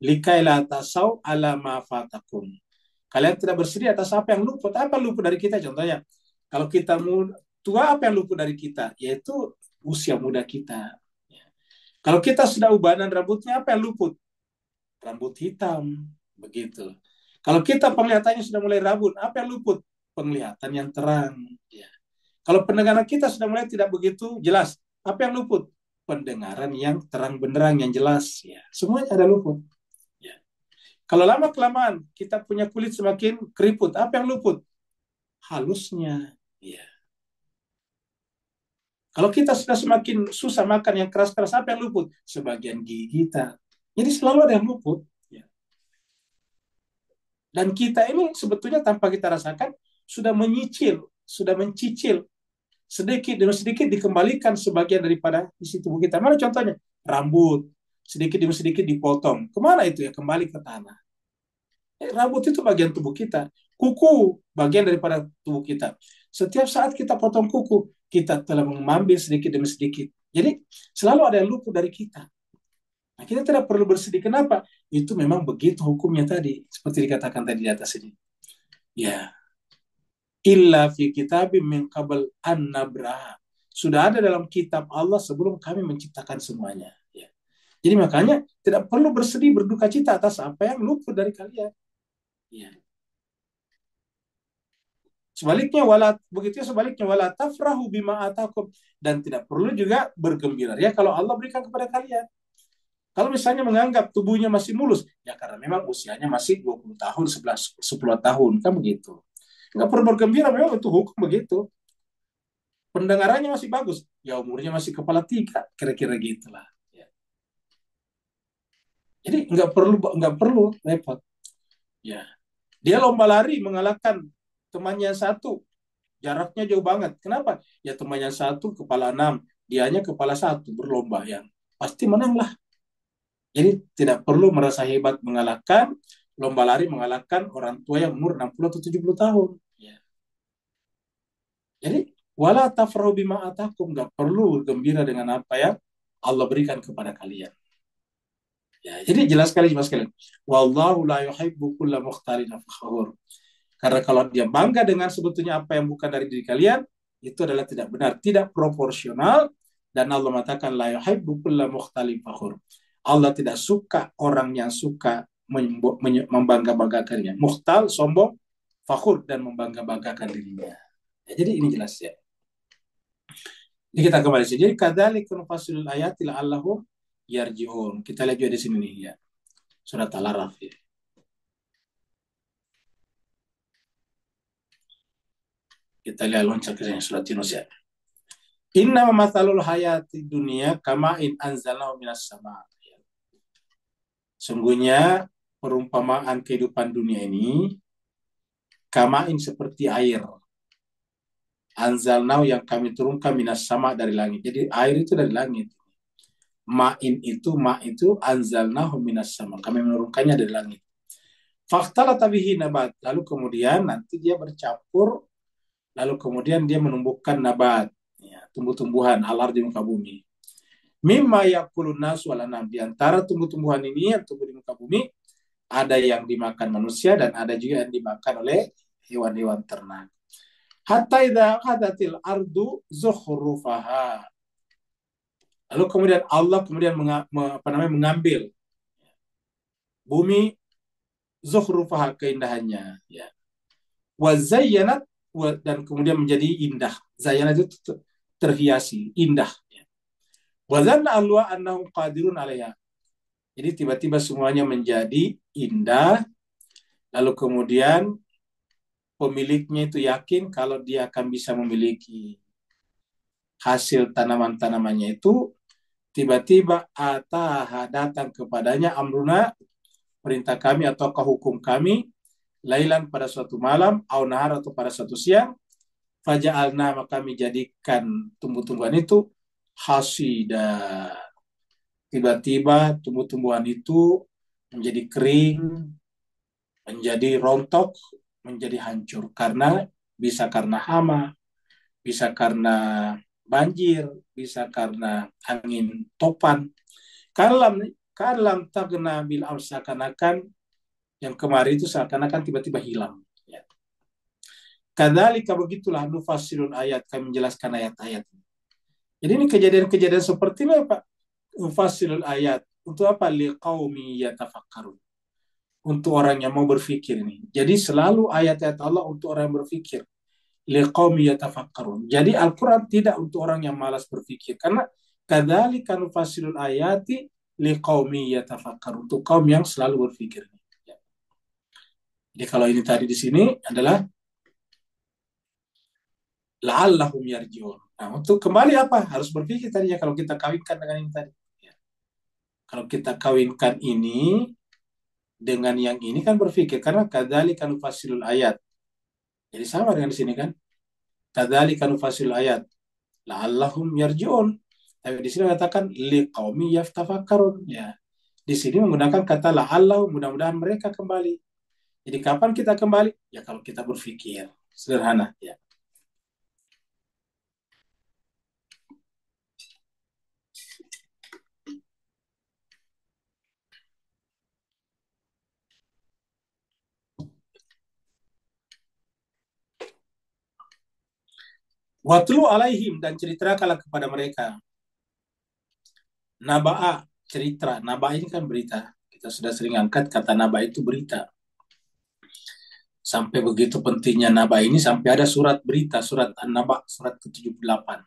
Likai la tasau ala ma fatakum. Kalian tidak bersedih atas apa yang luput. Apa luput dari kita? Contohnya, kalau kita tua, apa yang luput dari kita? Yaitu usia muda kita. Kalau kita sudah ubanan rambutnya, apa yang luput? Rambut hitam. Begitu. Kalau kita penglihatannya sudah mulai rabun, apa yang luput? Penglihatan yang terang. Ya. Kalau pendengaran kita sudah mulai tidak begitu jelas, apa yang luput? Pendengaran yang terang benderang, yang jelas. Ya. Semuanya ada luput. Ya. Kalau lama-kelamaan kita punya kulit semakin keriput, apa yang luput? Halusnya. Ya. Kalau kita sudah semakin susah makan yang keras-keras, apa yang luput? Sebagian gigi kita. Jadi selalu ada yang luput. Ya. Dan kita ini sebetulnya tanpa kita rasakan sudah mencicil sedikit demi sedikit dikembalikan sebagian daripada isi tubuh kita. Mana contohnya? Rambut sedikit demi sedikit dipotong. Kemana itu ya? Kembali ke tanah. Rambut itu bagian tubuh kita. Kuku bagian daripada tubuh kita. Setiap saat kita potong kuku, kita telah mengambil sedikit demi sedikit. Jadi selalu ada yang luput dari kita. Nah, kita tidak perlu bersedih. Kenapa? Itu memang begitu hukumnya tadi, seperti dikatakan tadi di atas ini. Ya. Illa fi kitabim min qabl an nabraha. Sudah ada dalam kitab Allah sebelum kami menciptakan semuanya. Ya. Jadi makanya tidak perlu bersedih, berduka cita atas apa yang luput dari kalian. Ya. Sebaliknya wala tafrahu bima atakum, dan tidak perlu juga bergembira ya kalau Allah berikan kepada kalian. Kalau misalnya menganggap tubuhnya masih mulus, ya karena memang usianya masih 20 tahun, 10 tahun, kan begitu. Nggak perlu bergembira, memang itu hukum begitu. Pendengarannya masih bagus, ya umurnya masih kepala 3, kira-kira gitulah. Ya. Jadi nggak perlu repot. Ya. Dia lomba lari mengalahkan temannya satu, jaraknya jauh banget. Kenapa? Ya temannya satu kepala 6, dianya kepala 1, berlomba ya. Pasti menanglah. Jadi tidak perlu merasa hebat mengalahkan, lomba lari mengalahkan orang tua yang umur 60 atau 70 tahun. Ya. Jadi wala tafrahu bima atakum, nggak perlu bergembira dengan apa yang Allah berikan kepada kalian. Ya, jadi jelas sekali mas kalian. Wallahu la yuhibbu kulla mukhtalin fakhur. Karena kalau dia bangga dengan sebetulnya apa yang bukan dari diri kalian, itu adalah tidak benar, tidak proporsional, dan Allah mengatakan la yuhibbu kulla mukhtalin fakhur. Allah tidak suka orang yang suka membangga-banggakannya. Mukhtal, sombong, fakhur, dan membangga-banggakan dirinya. Ya, jadi ini jelas ya. Jadi kita kembali sini. Jadi kadzalika nufasilul ayati la'allahum yarji'un. Kita lihat juga di sini nih ya. Surat Al-Araf ya. Kita lihat loncat ke sini surat Yunus ya. Inna mamathalul hayati dunia kama in anzalnahu minas sama. Sungguhnya perumpamaan kehidupan dunia ini kama in seperti air. Anzalnahu yang kami turunkan minas sama dari langit. Jadi air itu dari langit. Ma itu anzalnahu minas sama. Kami menurunkannya dari langit. Fakhtalata bihi nabat. Lalu kemudian nanti dia bercampur. Lalu kemudian dia menumbuhkan nabat, ya, tumbuh-tumbuhan alar di muka bumi. Mimma yakulun nasu wal anam. Di antara tumbuh-tumbuhan ini yang tumbuh di muka bumi, ada yang dimakan manusia dan ada juga yang dimakan oleh hewan-hewan ternak. Hatta idza qadatil ardu zukhrufaha. Lalu kemudian Allah mengambil bumi zukhrufaha, keindahannya, ya. Wa zayyanat, dan kemudian menjadi indah. Zayyana itu terhiasi, indah. Wa zanna Allah annahum qadirun 'alaiha. Jadi tiba-tiba semuanya menjadi indah, lalu kemudian pemiliknya itu yakin kalau dia akan bisa memiliki hasil tanaman-tanamannya itu. Tiba-tiba ataha datang kepadanya amruna, perintah kami ataukah hukum kami, lailan pada suatu malam, au nahar atau pada suatu siang, faja'alna maka kami jadikan tumbuh-tumbuhan itu hasida. Tiba-tiba tumbuh-tumbuhan itu menjadi kering, menjadi rontok, menjadi hancur bisa karena hama, bisa karena banjir, bisa karena angin topan. Kalam tagna bil seakan-akan yang kemarin itu seakan-akan tiba-tiba hilang. Ya. Kadzalika begitulah nufasilul ayat, kami menjelaskan ayat-ayat. Jadi ini kejadian-kejadian seperti ini Pak. Nufasilul ayat untuk apa? Liqaumi yatafakkarun. Untuk orang yang mau berpikir ini. Jadi selalu ayat-ayat Allah untuk orang yang berpikir. Liqaumi yatafakkarun. Jadi Al-Quran tidak untuk orang yang malas berpikir. Karena kadzalika nufasilul ayati liqaumi yatafakkarun. Untuk kaum yang selalu berpikir. Ya. Jadi kalau ini tadi di sini adalah la'allahum yarji'un. Nah, untuk kembali apa? Harus berpikir tadinya kalau kita kawinkan dengan ini tadi. Ya. Kalau kita kawinkan ini dengan yang ini kan berpikir. Karena kadzalika nufasilul ayat. Jadi sama dengan di sini kan. Kadzalika nufasilul ayat. La'allahum yarji'un. Tapi di sini katakan liqaumi yaftafakkarun. Ya. Di sini menggunakan kata la'allahu, mudah-mudahan mereka kembali. Jadi kapan kita kembali? Ya kalau kita berpikir. Sederhana. Ya. Watlu alaihim, dan ceritakanlah kepada mereka. Naba'a, cerita. Naba'a ini kan berita. Kita sudah sering angkat kata Naba'a itu berita. Sampai begitu pentingnya Naba'a ini sampai ada surat berita, surat An-Naba, surat ke-78.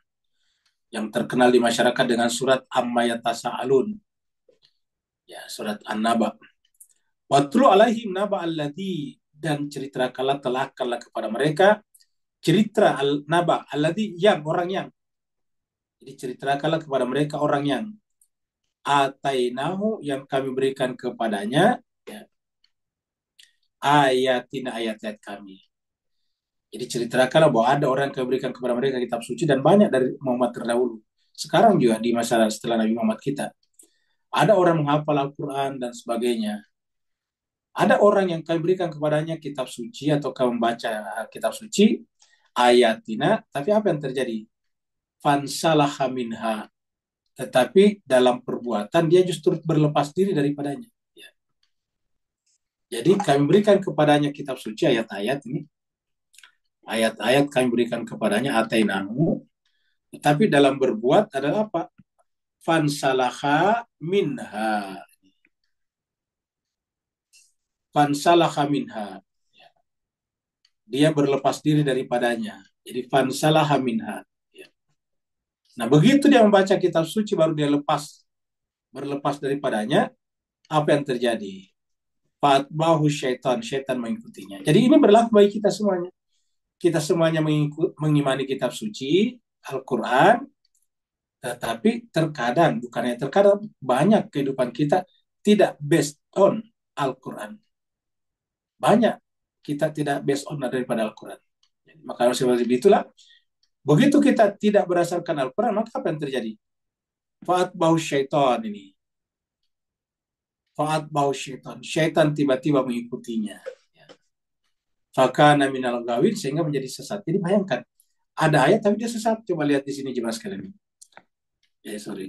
Yang terkenal di masyarakat dengan surat Amma Yatasa'alun. Ya, surat An-Naba. Watlu alaihim Naba'a alladhi, dan ceritakanlah kepada mereka cerita al-naba alladhi, yang orang yang. Jadi ceritakanlah kepada mereka orang yang atainahu, yang kami berikan kepadanya, ya, ayatina, ayat-ayat kami. Jadi ceritakanlah bahwa ada orang yang kami berikan kepada mereka kitab suci, dan banyak dari Muhammad terdahulu. Sekarang juga di masa setelah Nabi Muhammad kita. Ada orang menghafal Al-Quran dan sebagainya. Ada orang yang kami berikan kepadanya kitab suci atau kami membaca kitab suci, ayatina, tapi apa yang terjadi? Fansalaha minha, tetapi dalam perbuatan dia justru berlepas diri daripadanya. Ya. Jadi kami berikan kepadanya kitab suci, ayat-ayat ini, ayat-ayat kami berikan kepadanya atainahu, tetapi dalam berbuat adalah apa? Fansalaha minha. Fansalaha minha. Ya. Dia berlepas diri daripadanya. Jadi fansalaha minha. Nah, begitu dia membaca kitab suci baru dia berlepas daripadanya, apa yang terjadi? Fatbahu syaitan, syaitan mengikutinya. Jadi ini berlaku bagi kita semuanya. Kita semuanya mengimani kitab suci, Al-Quran, tetapi terkadang banyak kehidupan kita tidak based on Al-Quran. Banyak kita tidak based on daripada Al-Quran. Maka seperti itulah. Begitu kita tidak berdasarkan Al-Quran, maka apa yang terjadi? Fa'atbahu syaitan ini. Fa'atbahu syaitan. Syaitan tiba-tiba mengikutinya. Fakana minal gawin, sehingga menjadi sesat. Jadi bayangkan, ada ayat tapi dia sesat. Coba lihat di sini jemaah sekalian.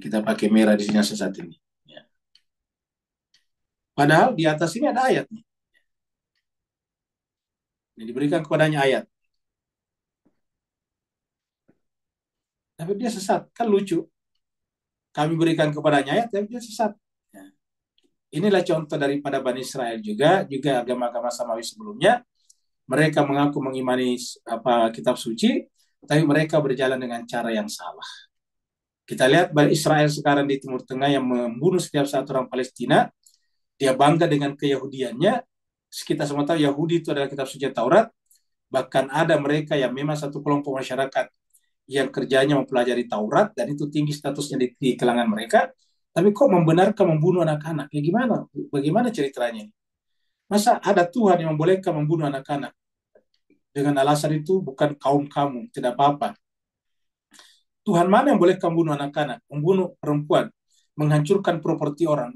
Kita pakai merah di sini sesat ini. Ya. Padahal di atas ini ada ayat nih. Ini diberikan kepadanya ayat. Tapi dia sesat, kan lucu. Kami berikan kepadanya ayat, tapi dia sesat. Ya. Inilah contoh daripada Bani Israel juga agama-agama samawi sebelumnya. Mereka mengaku mengimani kitab suci, tapi mereka berjalan dengan cara yang salah. Kita lihat Israel sekarang di Timur Tengah yang membunuh setiap satu orang Palestina, dia bangga dengan keyahudiannya. Kita semua tahu Yahudi itu adalah kitab suci Taurat. Bahkan ada mereka yang memang satu kelompok masyarakat yang kerjanya mempelajari Taurat, dan itu tinggi statusnya di kalangan mereka. Tapi kok membenarkan membunuh anak-anak? Ya gimana? Bagaimana ceritanya? Masa ada Tuhan yang membolehkan membunuh anak-anak? Dengan alasan itu bukan kaum kamu, tidak apa-apa. Tuhan mana yang boleh membunuh anak-anak, membunuh perempuan, menghancurkan properti orang,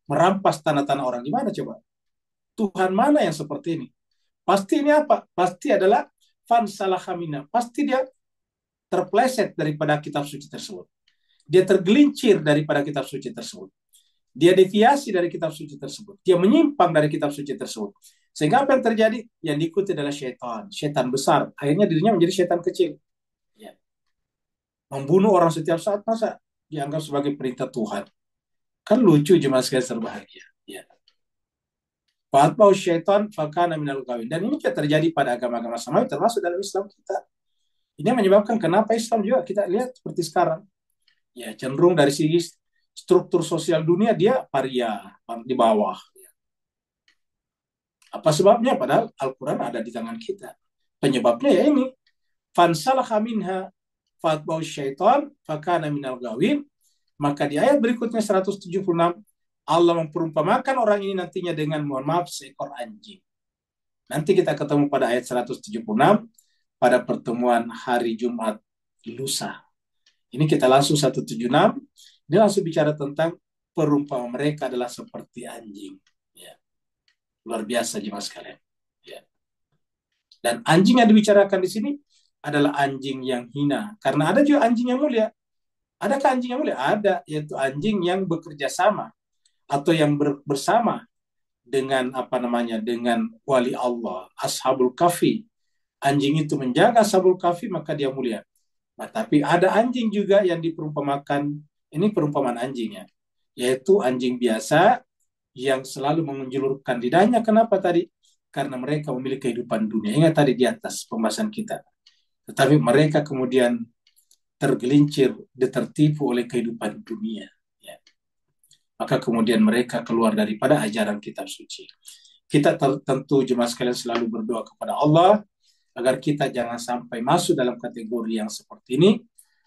merampas tanah-tanah orang? Gimana coba? Tuhan mana yang seperti ini? Pasti ini apa? Pasti adalah fansalahamina. Pasti dia terpleset daripada kitab suci tersebut. Dia tergelincir daripada kitab suci tersebut. Dia deviasi dari kitab suci tersebut. Dia menyimpang dari kitab suci tersebut. Sehingga apa yang terjadi? Yang diikuti adalah syaitan. Syaitan besar. Akhirnya dirinya menjadi syaitan kecil. Ya. Membunuh orang setiap saat, masa dianggap sebagai perintah Tuhan? Kan lucu, jemaah sekalian berbahagia. Ya. Fa'atba'u syaitan fakana minal ghawin. Dan ini juga terjadi pada agama-agama samawi, termasuk dalam Islam kita. Ini menyebabkan kenapa Islam juga kita lihat seperti sekarang. Ya, cenderung dari segi struktur sosial dunia dia paria di bawah. Apa sebabnya? Padahal Al-Quran ada di tangan kita. Penyebabnya ya ini. Fansalaha minha fa'atba'u syaitan fakana minal ghawin. Maka di ayat berikutnya 176, Allah memperumpamakan orang ini nantinya dengan, mohon maaf, seekor anjing. Nanti kita ketemu pada ayat 176 pada pertemuan hari Jumat lusa. Ini kita langsung 176. Dia langsung bicara tentang perumpamaan mereka adalah seperti anjing. Ya. Luar biasa jemaah sekalian. Ya. Dan anjing yang dibicarakan di sini adalah anjing yang hina. Karena ada juga anjing yang mulia. Adakah anjing yang mulia? Ada, yaitu anjing yang bekerja sama atau yang bersama dengan dengan wali Allah, Ashabul Kahfi. Anjing itu menjaga Ashabul Kahfi, maka dia mulia. Nah, tapi ada anjing juga yang diperumpamakan, ini perumpamaan anjingnya, yaitu anjing biasa yang selalu menjulurkan lidahnya. Kenapa tadi? Karena mereka memiliki kehidupan dunia. Ingat tadi di atas pembahasan kita. Tetapi mereka kemudian tergelincir, tertipu oleh kehidupan dunia. Ya. Maka kemudian mereka keluar daripada ajaran kitab suci. Kita tentu jemaah sekalian selalu berdoa kepada Allah agar kita jangan sampai masuk dalam kategori yang seperti ini.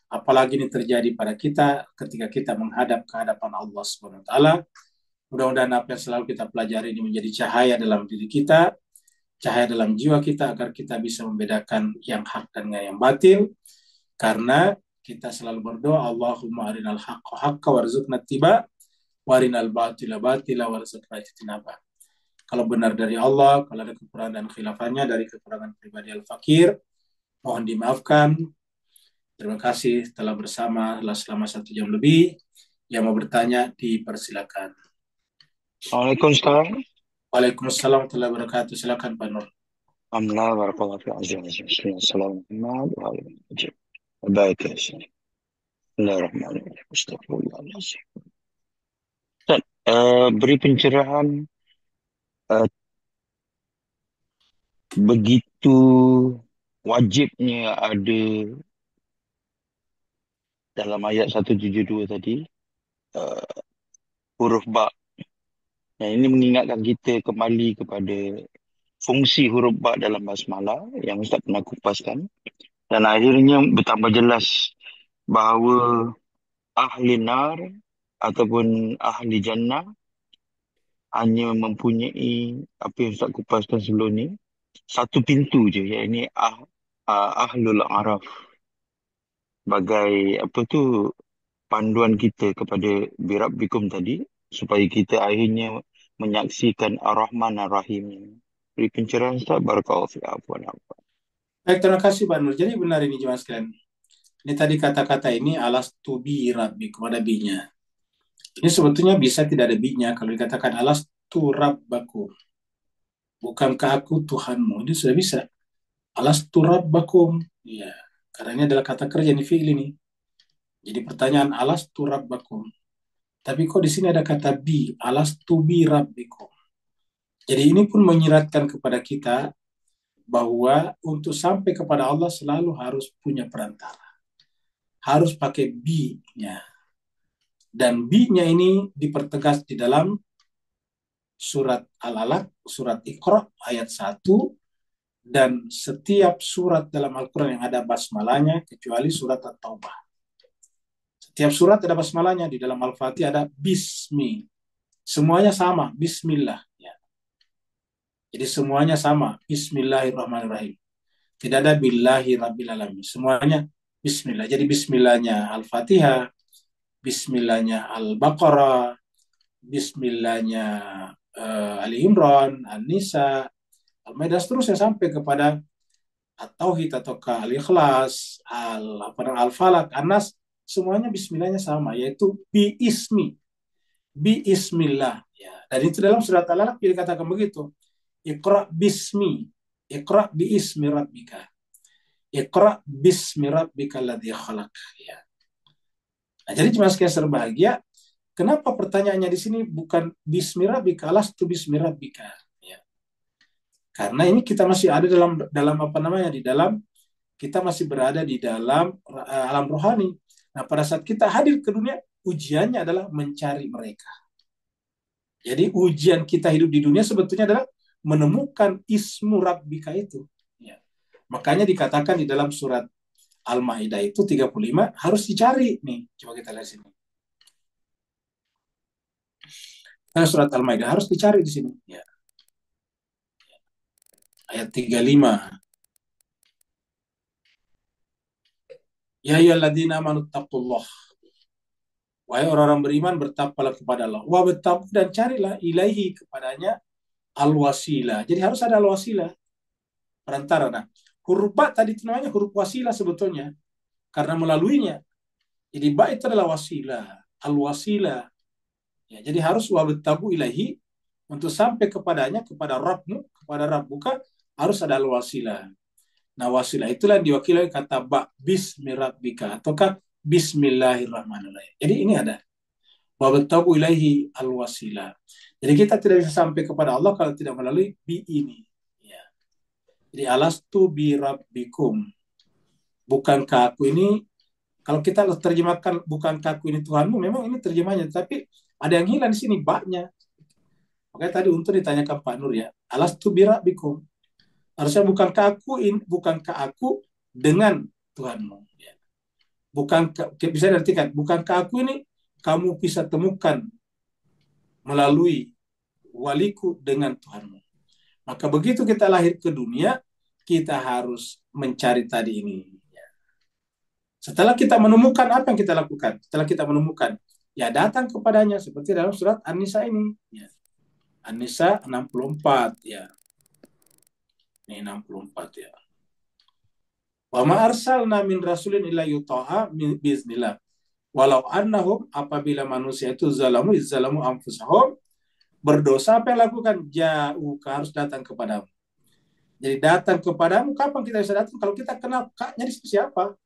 Apalagi ini terjadi pada kita ketika kita menghadap ke hadapan Allah Subhanahu wa taala. Mudah-mudahan apa yang selalu kita pelajari ini menjadi cahaya dalam diri kita, cahaya dalam jiwa kita, agar kita bisa membedakan yang hak dan yang batil. Karena kita selalu berdoa, Allahumma arinal haqqa haqqa warzuqna ittiba' warinal batila batila warzuqna ijtinaba. Kalau benar dari Allah, kalau ada kekurangan dan khilafahnya dari kekurangan pribadi al-fakir, mohon dimaafkan. Terima kasih telah bersama selama 1 jam lebih. Yang mau bertanya dipersilakan. Waalaikumsalam. Waalaikumsalam warahmatullahi wabarakatuh. Silakan Pak Nur. Alhamdulillah, barakallahu fi azim. Assalamualaikum. Baik ya, Syekh. Bismillahirrahmanirrahim. Astagfirullahaladzim. Ustaz, beri pencerahan begitu wajibnya ada dalam ayat 172 tadi huruf ba. Yang ini mengingatkan kita kembali kepada fungsi huruf ba dalam basmalah yang Ustaz pernah kupaskan. Dan akhirnya bertambah jelas bahawa ahli nar ataupun ahli jannah hanya mempunyai apa yang Ustaz kupaskan sebelum ni, satu pintu je, iaitu ahlul araf. Sebagai panduan kita kepada birabbikum tadi, supaya kita akhirnya menyaksikan ar-Rahman ar-Rahim. Beri pencerahan Ustaz, barakallahu fi afwan. Baik, terima kasih Pak Nur. Jadi benar ini jemaah sekalian. Ini tadi kata-kata ini alastu bi rabbikum, ada bi-nya. Ini sebetulnya bisa tidak ada bi-nya kalau dikatakan alastu rabbakum. Bukankah aku Tuhanmu? Ini sudah bisa. Alastu rabbakum. Ya, karena ini adalah kata kerja, ini fi'il ini. Jadi pertanyaan alastu rabbakum. Tapi kok di sini ada kata bi, alastu bi rabbikum. Jadi ini pun menyiratkan kepada kita bahwa untuk sampai kepada Allah selalu harus punya perantara. harus pakai bi-nya. Dan bi-nya ini dipertegas di dalam surat Al-Alaq, surat Iqra ayat 1, dan setiap surat dalam Al-Quran yang ada basmalahnya kecuali surat At-Taubah. Setiap surat ada basmalahnya. Di dalam Al-Fatihah ada bismi. Semuanya sama, bismillah. Ya. Jadi semuanya sama, bismillahirrahmanirrahim. Tidak ada billahi rabbil alamin. Semuanya bismillah. Jadi bismillahnya Al-Fatihah, bismillahnya Al-Baqarah, bismillahnya Ali Imran, An-Nisa, Al-Maidah, seterusnya sampai kepada At-Tauhid atau Al-Ikhlas, Al-Falaq, An-Nas, semuanya bismillahnya sama, yaitu bi-ismillah. Ya. Dan itu dalam surat Al-Alaq dikatakan begitu. Iqra bismi, Iqra bi-ismi rabbika. Iqra bismi rabbika alladzi khalaq. Ya. Nah, jadi cuma sekian berbahagia. Kenapa pertanyaannya di sini bukan bismi rabbika, lastu bismi rabbika? Ya. Karena ini kita masih ada dalam apa namanya, di dalam kita masih berada di dalam alam rohani. Nah, pada saat kita hadir ke dunia, ujiannya adalah mencari mereka. Jadi ujian kita hidup di dunia sebetulnya adalah menemukan ismu rabbika itu. Ya. Makanya dikatakan di dalam surat Al-Maidah itu 35 harus dicari nih. Coba kita lihat sini. Nah, surat Al-Maidah harus dicari di sini. Ya. Ayat 35. Ya ayyuhalladzina amanu taqullah. Wahai orang-orang beriman, bertakwalah kepada Allah. Wa bertakwa dan carilah ilaihi, kepadanya, al-wasilah. Jadi harus ada al-wasilah, perantara. Nah, huruf ba tadi itu namanya huruf wasilah sebetulnya, karena melaluinya. Jadi ba itu adalah wasilah, al-wasilah. Ya, jadi harus wa bertakwa ilaihi, untuk sampai kepadanya, kepada Rabbmu, kepada Rabbuka, harus ada al-wasilah. Nah, wasilah itulah yang diwakili oleh kata ba, bismi rabbika, ataukah bismillahirrahmanirrahim. Jadi ini ada wa bertakwa ilaihi al-wasilah. Jadi kita tidak bisa sampai kepada Allah kalau tidak melalui bi ini. Ya. Jadi alastu bi rabbikum. Bukankah aku ini, kalau kita terjemahkan bukankah aku ini Tuhanmu, memang ini terjemahnya, tapi ada yang hilang di sini baknya. Makanya tadi untuk ditanyakan Pak Nur ya, alastu bi rabbikum. Harusnya bukankah aku dengan Tuhanmu. Ya. Bisa diartikan, bukankah aku ini kamu bisa temukan melalui waliku dengan Tuhanmu. Maka begitu kita lahir ke dunia, kita harus mencari tadi ini. Setelah kita menemukan, apa yang kita lakukan? Setelah kita menemukan, ya datang kepadanya, seperti dalam surat An-Nisa ini. Ya. An-Nisa 64. Ya. Ini 64 ya. Wa ma arsalna min rasulin illa yuta'a biiznillah. Walau annahum, apabila manusia itu zalamu anfusahum, berdosa, apa yang lakukan? Jauh, harus datang kepadamu. Jadi datang kepadamu, kapan kita bisa datang? Kalau kita kenal kaknya di siapa?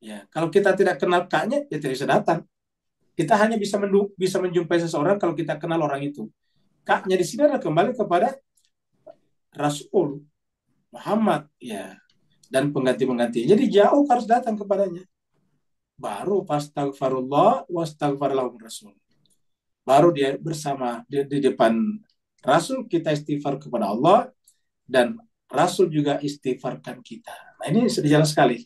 Ya, kalau kita tidak kenal kaknya, ya tidak bisa datang. Kita hanya bisa menjumpai seseorang kalau kita kenal orang itu. Kaknya di sini adalah kembali kepada Rasul Muhammad, ya, dan pengganti-pengganti. Jadi jauh harus datang kepadanya. Baru fastaghfirullah wastaghfar lahum rasul. Baru dia bersama di depan Rasul, kita istighfar kepada Allah, dan Rasul juga istighfarkan kita. Nah, ini sudah jelas sekali.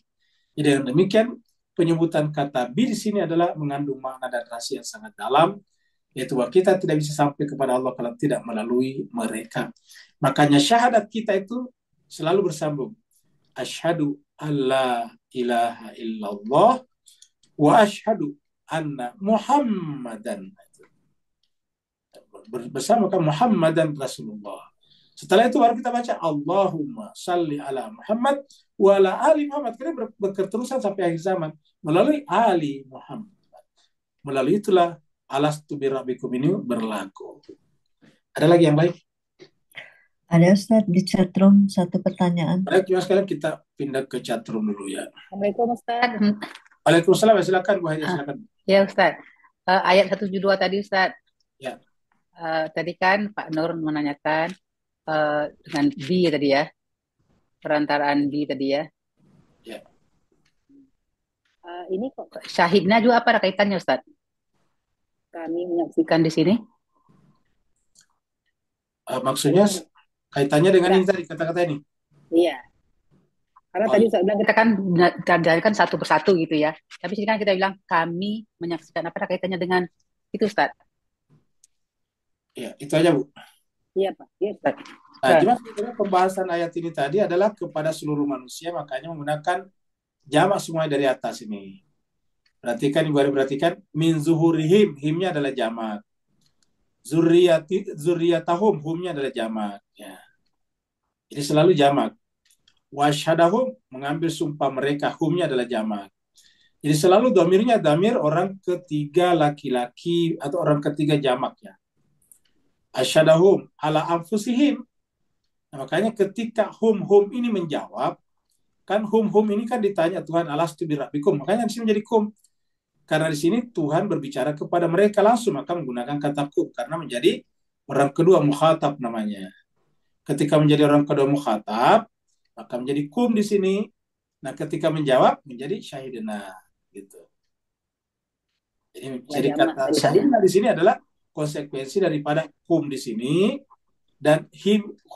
Jadi dengan demikian, penyebutan kata bi di sini adalah mengandung makna dan rahasia yang sangat dalam, yaitu bahwa kita tidak bisa sampai kepada Allah kalau tidak melalui mereka. Makanya syahadat kita itu selalu bersambung. Asyhadu alla ilaha illallah wa asyhadu anna Muhammadan. Bersama kan Muhammadan Rasulullah. Setelah itu baru kita baca Allahumma salli ala Muhammad wa ala ali Muhammad. Karena berketerusan sampai akhir zaman melalui ali Muhammad. Melalui itulah alastu bi rabbikum ini berlaku. Ada lagi yang baik? Ada Ustadz di chatroom satu pertanyaan. Baik, cuma sekalian kita pindah ke chatroom dulu ya. Assalamualaikum Ustaz. Waalaikumsalam, silakan Bu Hadi, silakan. Ya Ustaz. Ayat 172 tadi Ustaz. Ya. Tadi kan Pak Nur menanyakan dengan bi tadi ya. Perantaraan bi tadi ya. Ya. Ini kok syahidnya juga apa ada kaitannya Ustaz? Kami menyaksikan di sini. Maksudnya kaitannya dengan Ada. ini tadi kata-kata ini. Iya. Karena Oh, tadi Ustaz bilang kita kan satu persatu gitu ya. Tapi sini kan kita bilang kami menyaksikan apa ada kaitannya dengan itu Ustaz? iya, itu aja Bu. Iya Pak. Iya Ustaz. Nah, cuma sebetulnya pembahasan ayat ini tadi adalah kepada seluruh manusia, makanya menggunakan jamak semua dari atas ini. Perhatikan Ibu Ari, perhatikan min zuhurihim, himnya adalah jamak. Zurriyatahum, humnya adalah jamak. Ya. Jadi selalu jamak. Wasyhadahum, mengambil sumpah mereka, humnya adalah jamak. Jadi selalu dhamirnya dhamir orang ketiga laki-laki atau orang ketiga jamak ya. Asyhadahum ala anfusihim. Nah, makanya ketika hum ini menjawab, kan hum ini kan ditanya Tuhan alastu birabbikum, makanya di sini menjadi kum. Karena di sini Tuhan berbicara kepada mereka langsung, maka menggunakan kata kum karena menjadi orang kedua mukhatab namanya. Ketika menjadi orang kedua mukhatab, maka menjadi kum di sini. Nah, ketika menjawab menjadi syahidina gitu. Jadi kata syahidina di sini adalah konsekuensi daripada kum di sini dan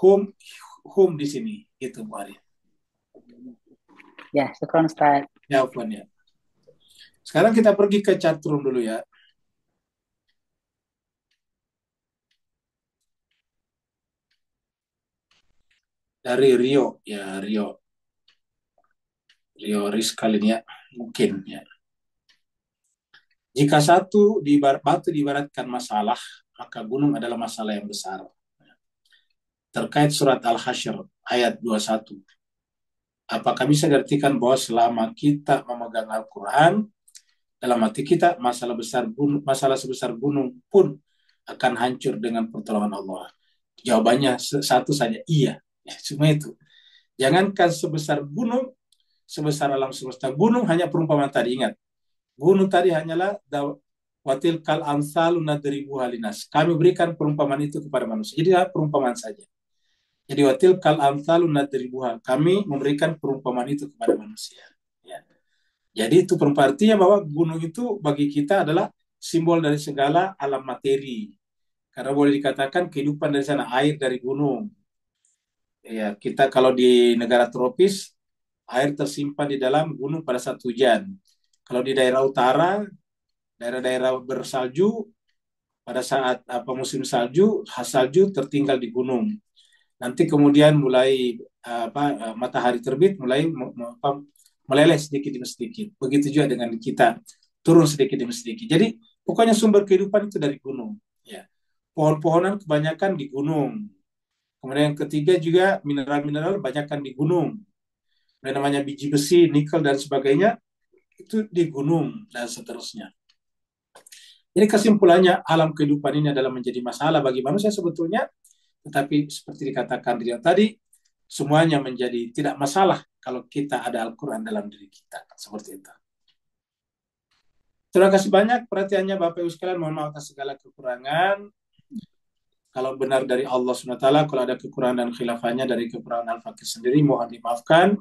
hum di sini gitu Bu Ari. Ya, syukron Ustaz. Ya, Afwan ya. Sekarang kita pergi ke chatroom dulu ya. Dari Rio ya, Rio Rizkal ini ya, mungkin ya. Jika batu diibaratkan masalah, maka gunung adalah masalah yang besar. Terkait surat Al-Hasyr ayat 21. Apakah bisa diartikan bahwa selama kita memegang Al-Quran, dalam hati kita masalah sebesar gunung pun akan hancur dengan pertolongan Allah? Jawabannya satu saja, iya. Ya, cuma itu. Jangankan sebesar gunung, sebesar alam semesta. Gunung hanya perumpamaan tadi, ingat. Gunung tadi hanyalah watil kal amsalu nadribu halinas. Kami berikan perumpamaan itu kepada manusia. Jadi perumpamaan saja. Jadi watil kal amsalu nadribuha. Kami memberikan perumpamaan itu kepada manusia. Ya. Jadi itu artinya bahwa gunung itu bagi kita adalah simbol dari segala alam materi. Karena boleh dikatakan kehidupan dari sana, air dari gunung. Ya, kita kalau di negara tropis, air tersimpan di dalam gunung pada saat hujan. Kalau di daerah utara, daerah-daerah bersalju, pada saat musim salju, salju tertinggal di gunung. Nanti kemudian mulai matahari terbit, mulai meleleh sedikit demi sedikit. Begitu juga dengan kita, turun sedikit demi sedikit. Jadi pokoknya sumber kehidupan itu dari gunung. Ya. Pohon-pohonan kebanyakan di gunung. Kemudian yang ketiga juga mineral-mineral banyakkan di gunung. Dan namanya biji besi, nikel dan sebagainya itu di gunung dan seterusnya. Jadi kesimpulannya alam kehidupan ini adalah menjadi masalah bagi manusia sebetulnya, tetapi seperti dikatakan tadi, semuanya menjadi tidak masalah kalau kita ada Al-Quran dalam diri kita. Seperti itu. Terima kasih banyak perhatiannya Bapak Ibu sekalian. Mohon maaf atas segala kekurangan. Kalau benar dari Allah SWT, kalau ada kekurangan dan khilafahnya dari kekurangan Al-Fakir sendiri, mohon dimaafkan.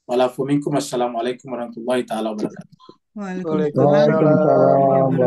Walafuminkum, assalamualaikum warahmatullahi wabarakatuh. Waalaikumsalam. Waalaikumsalam.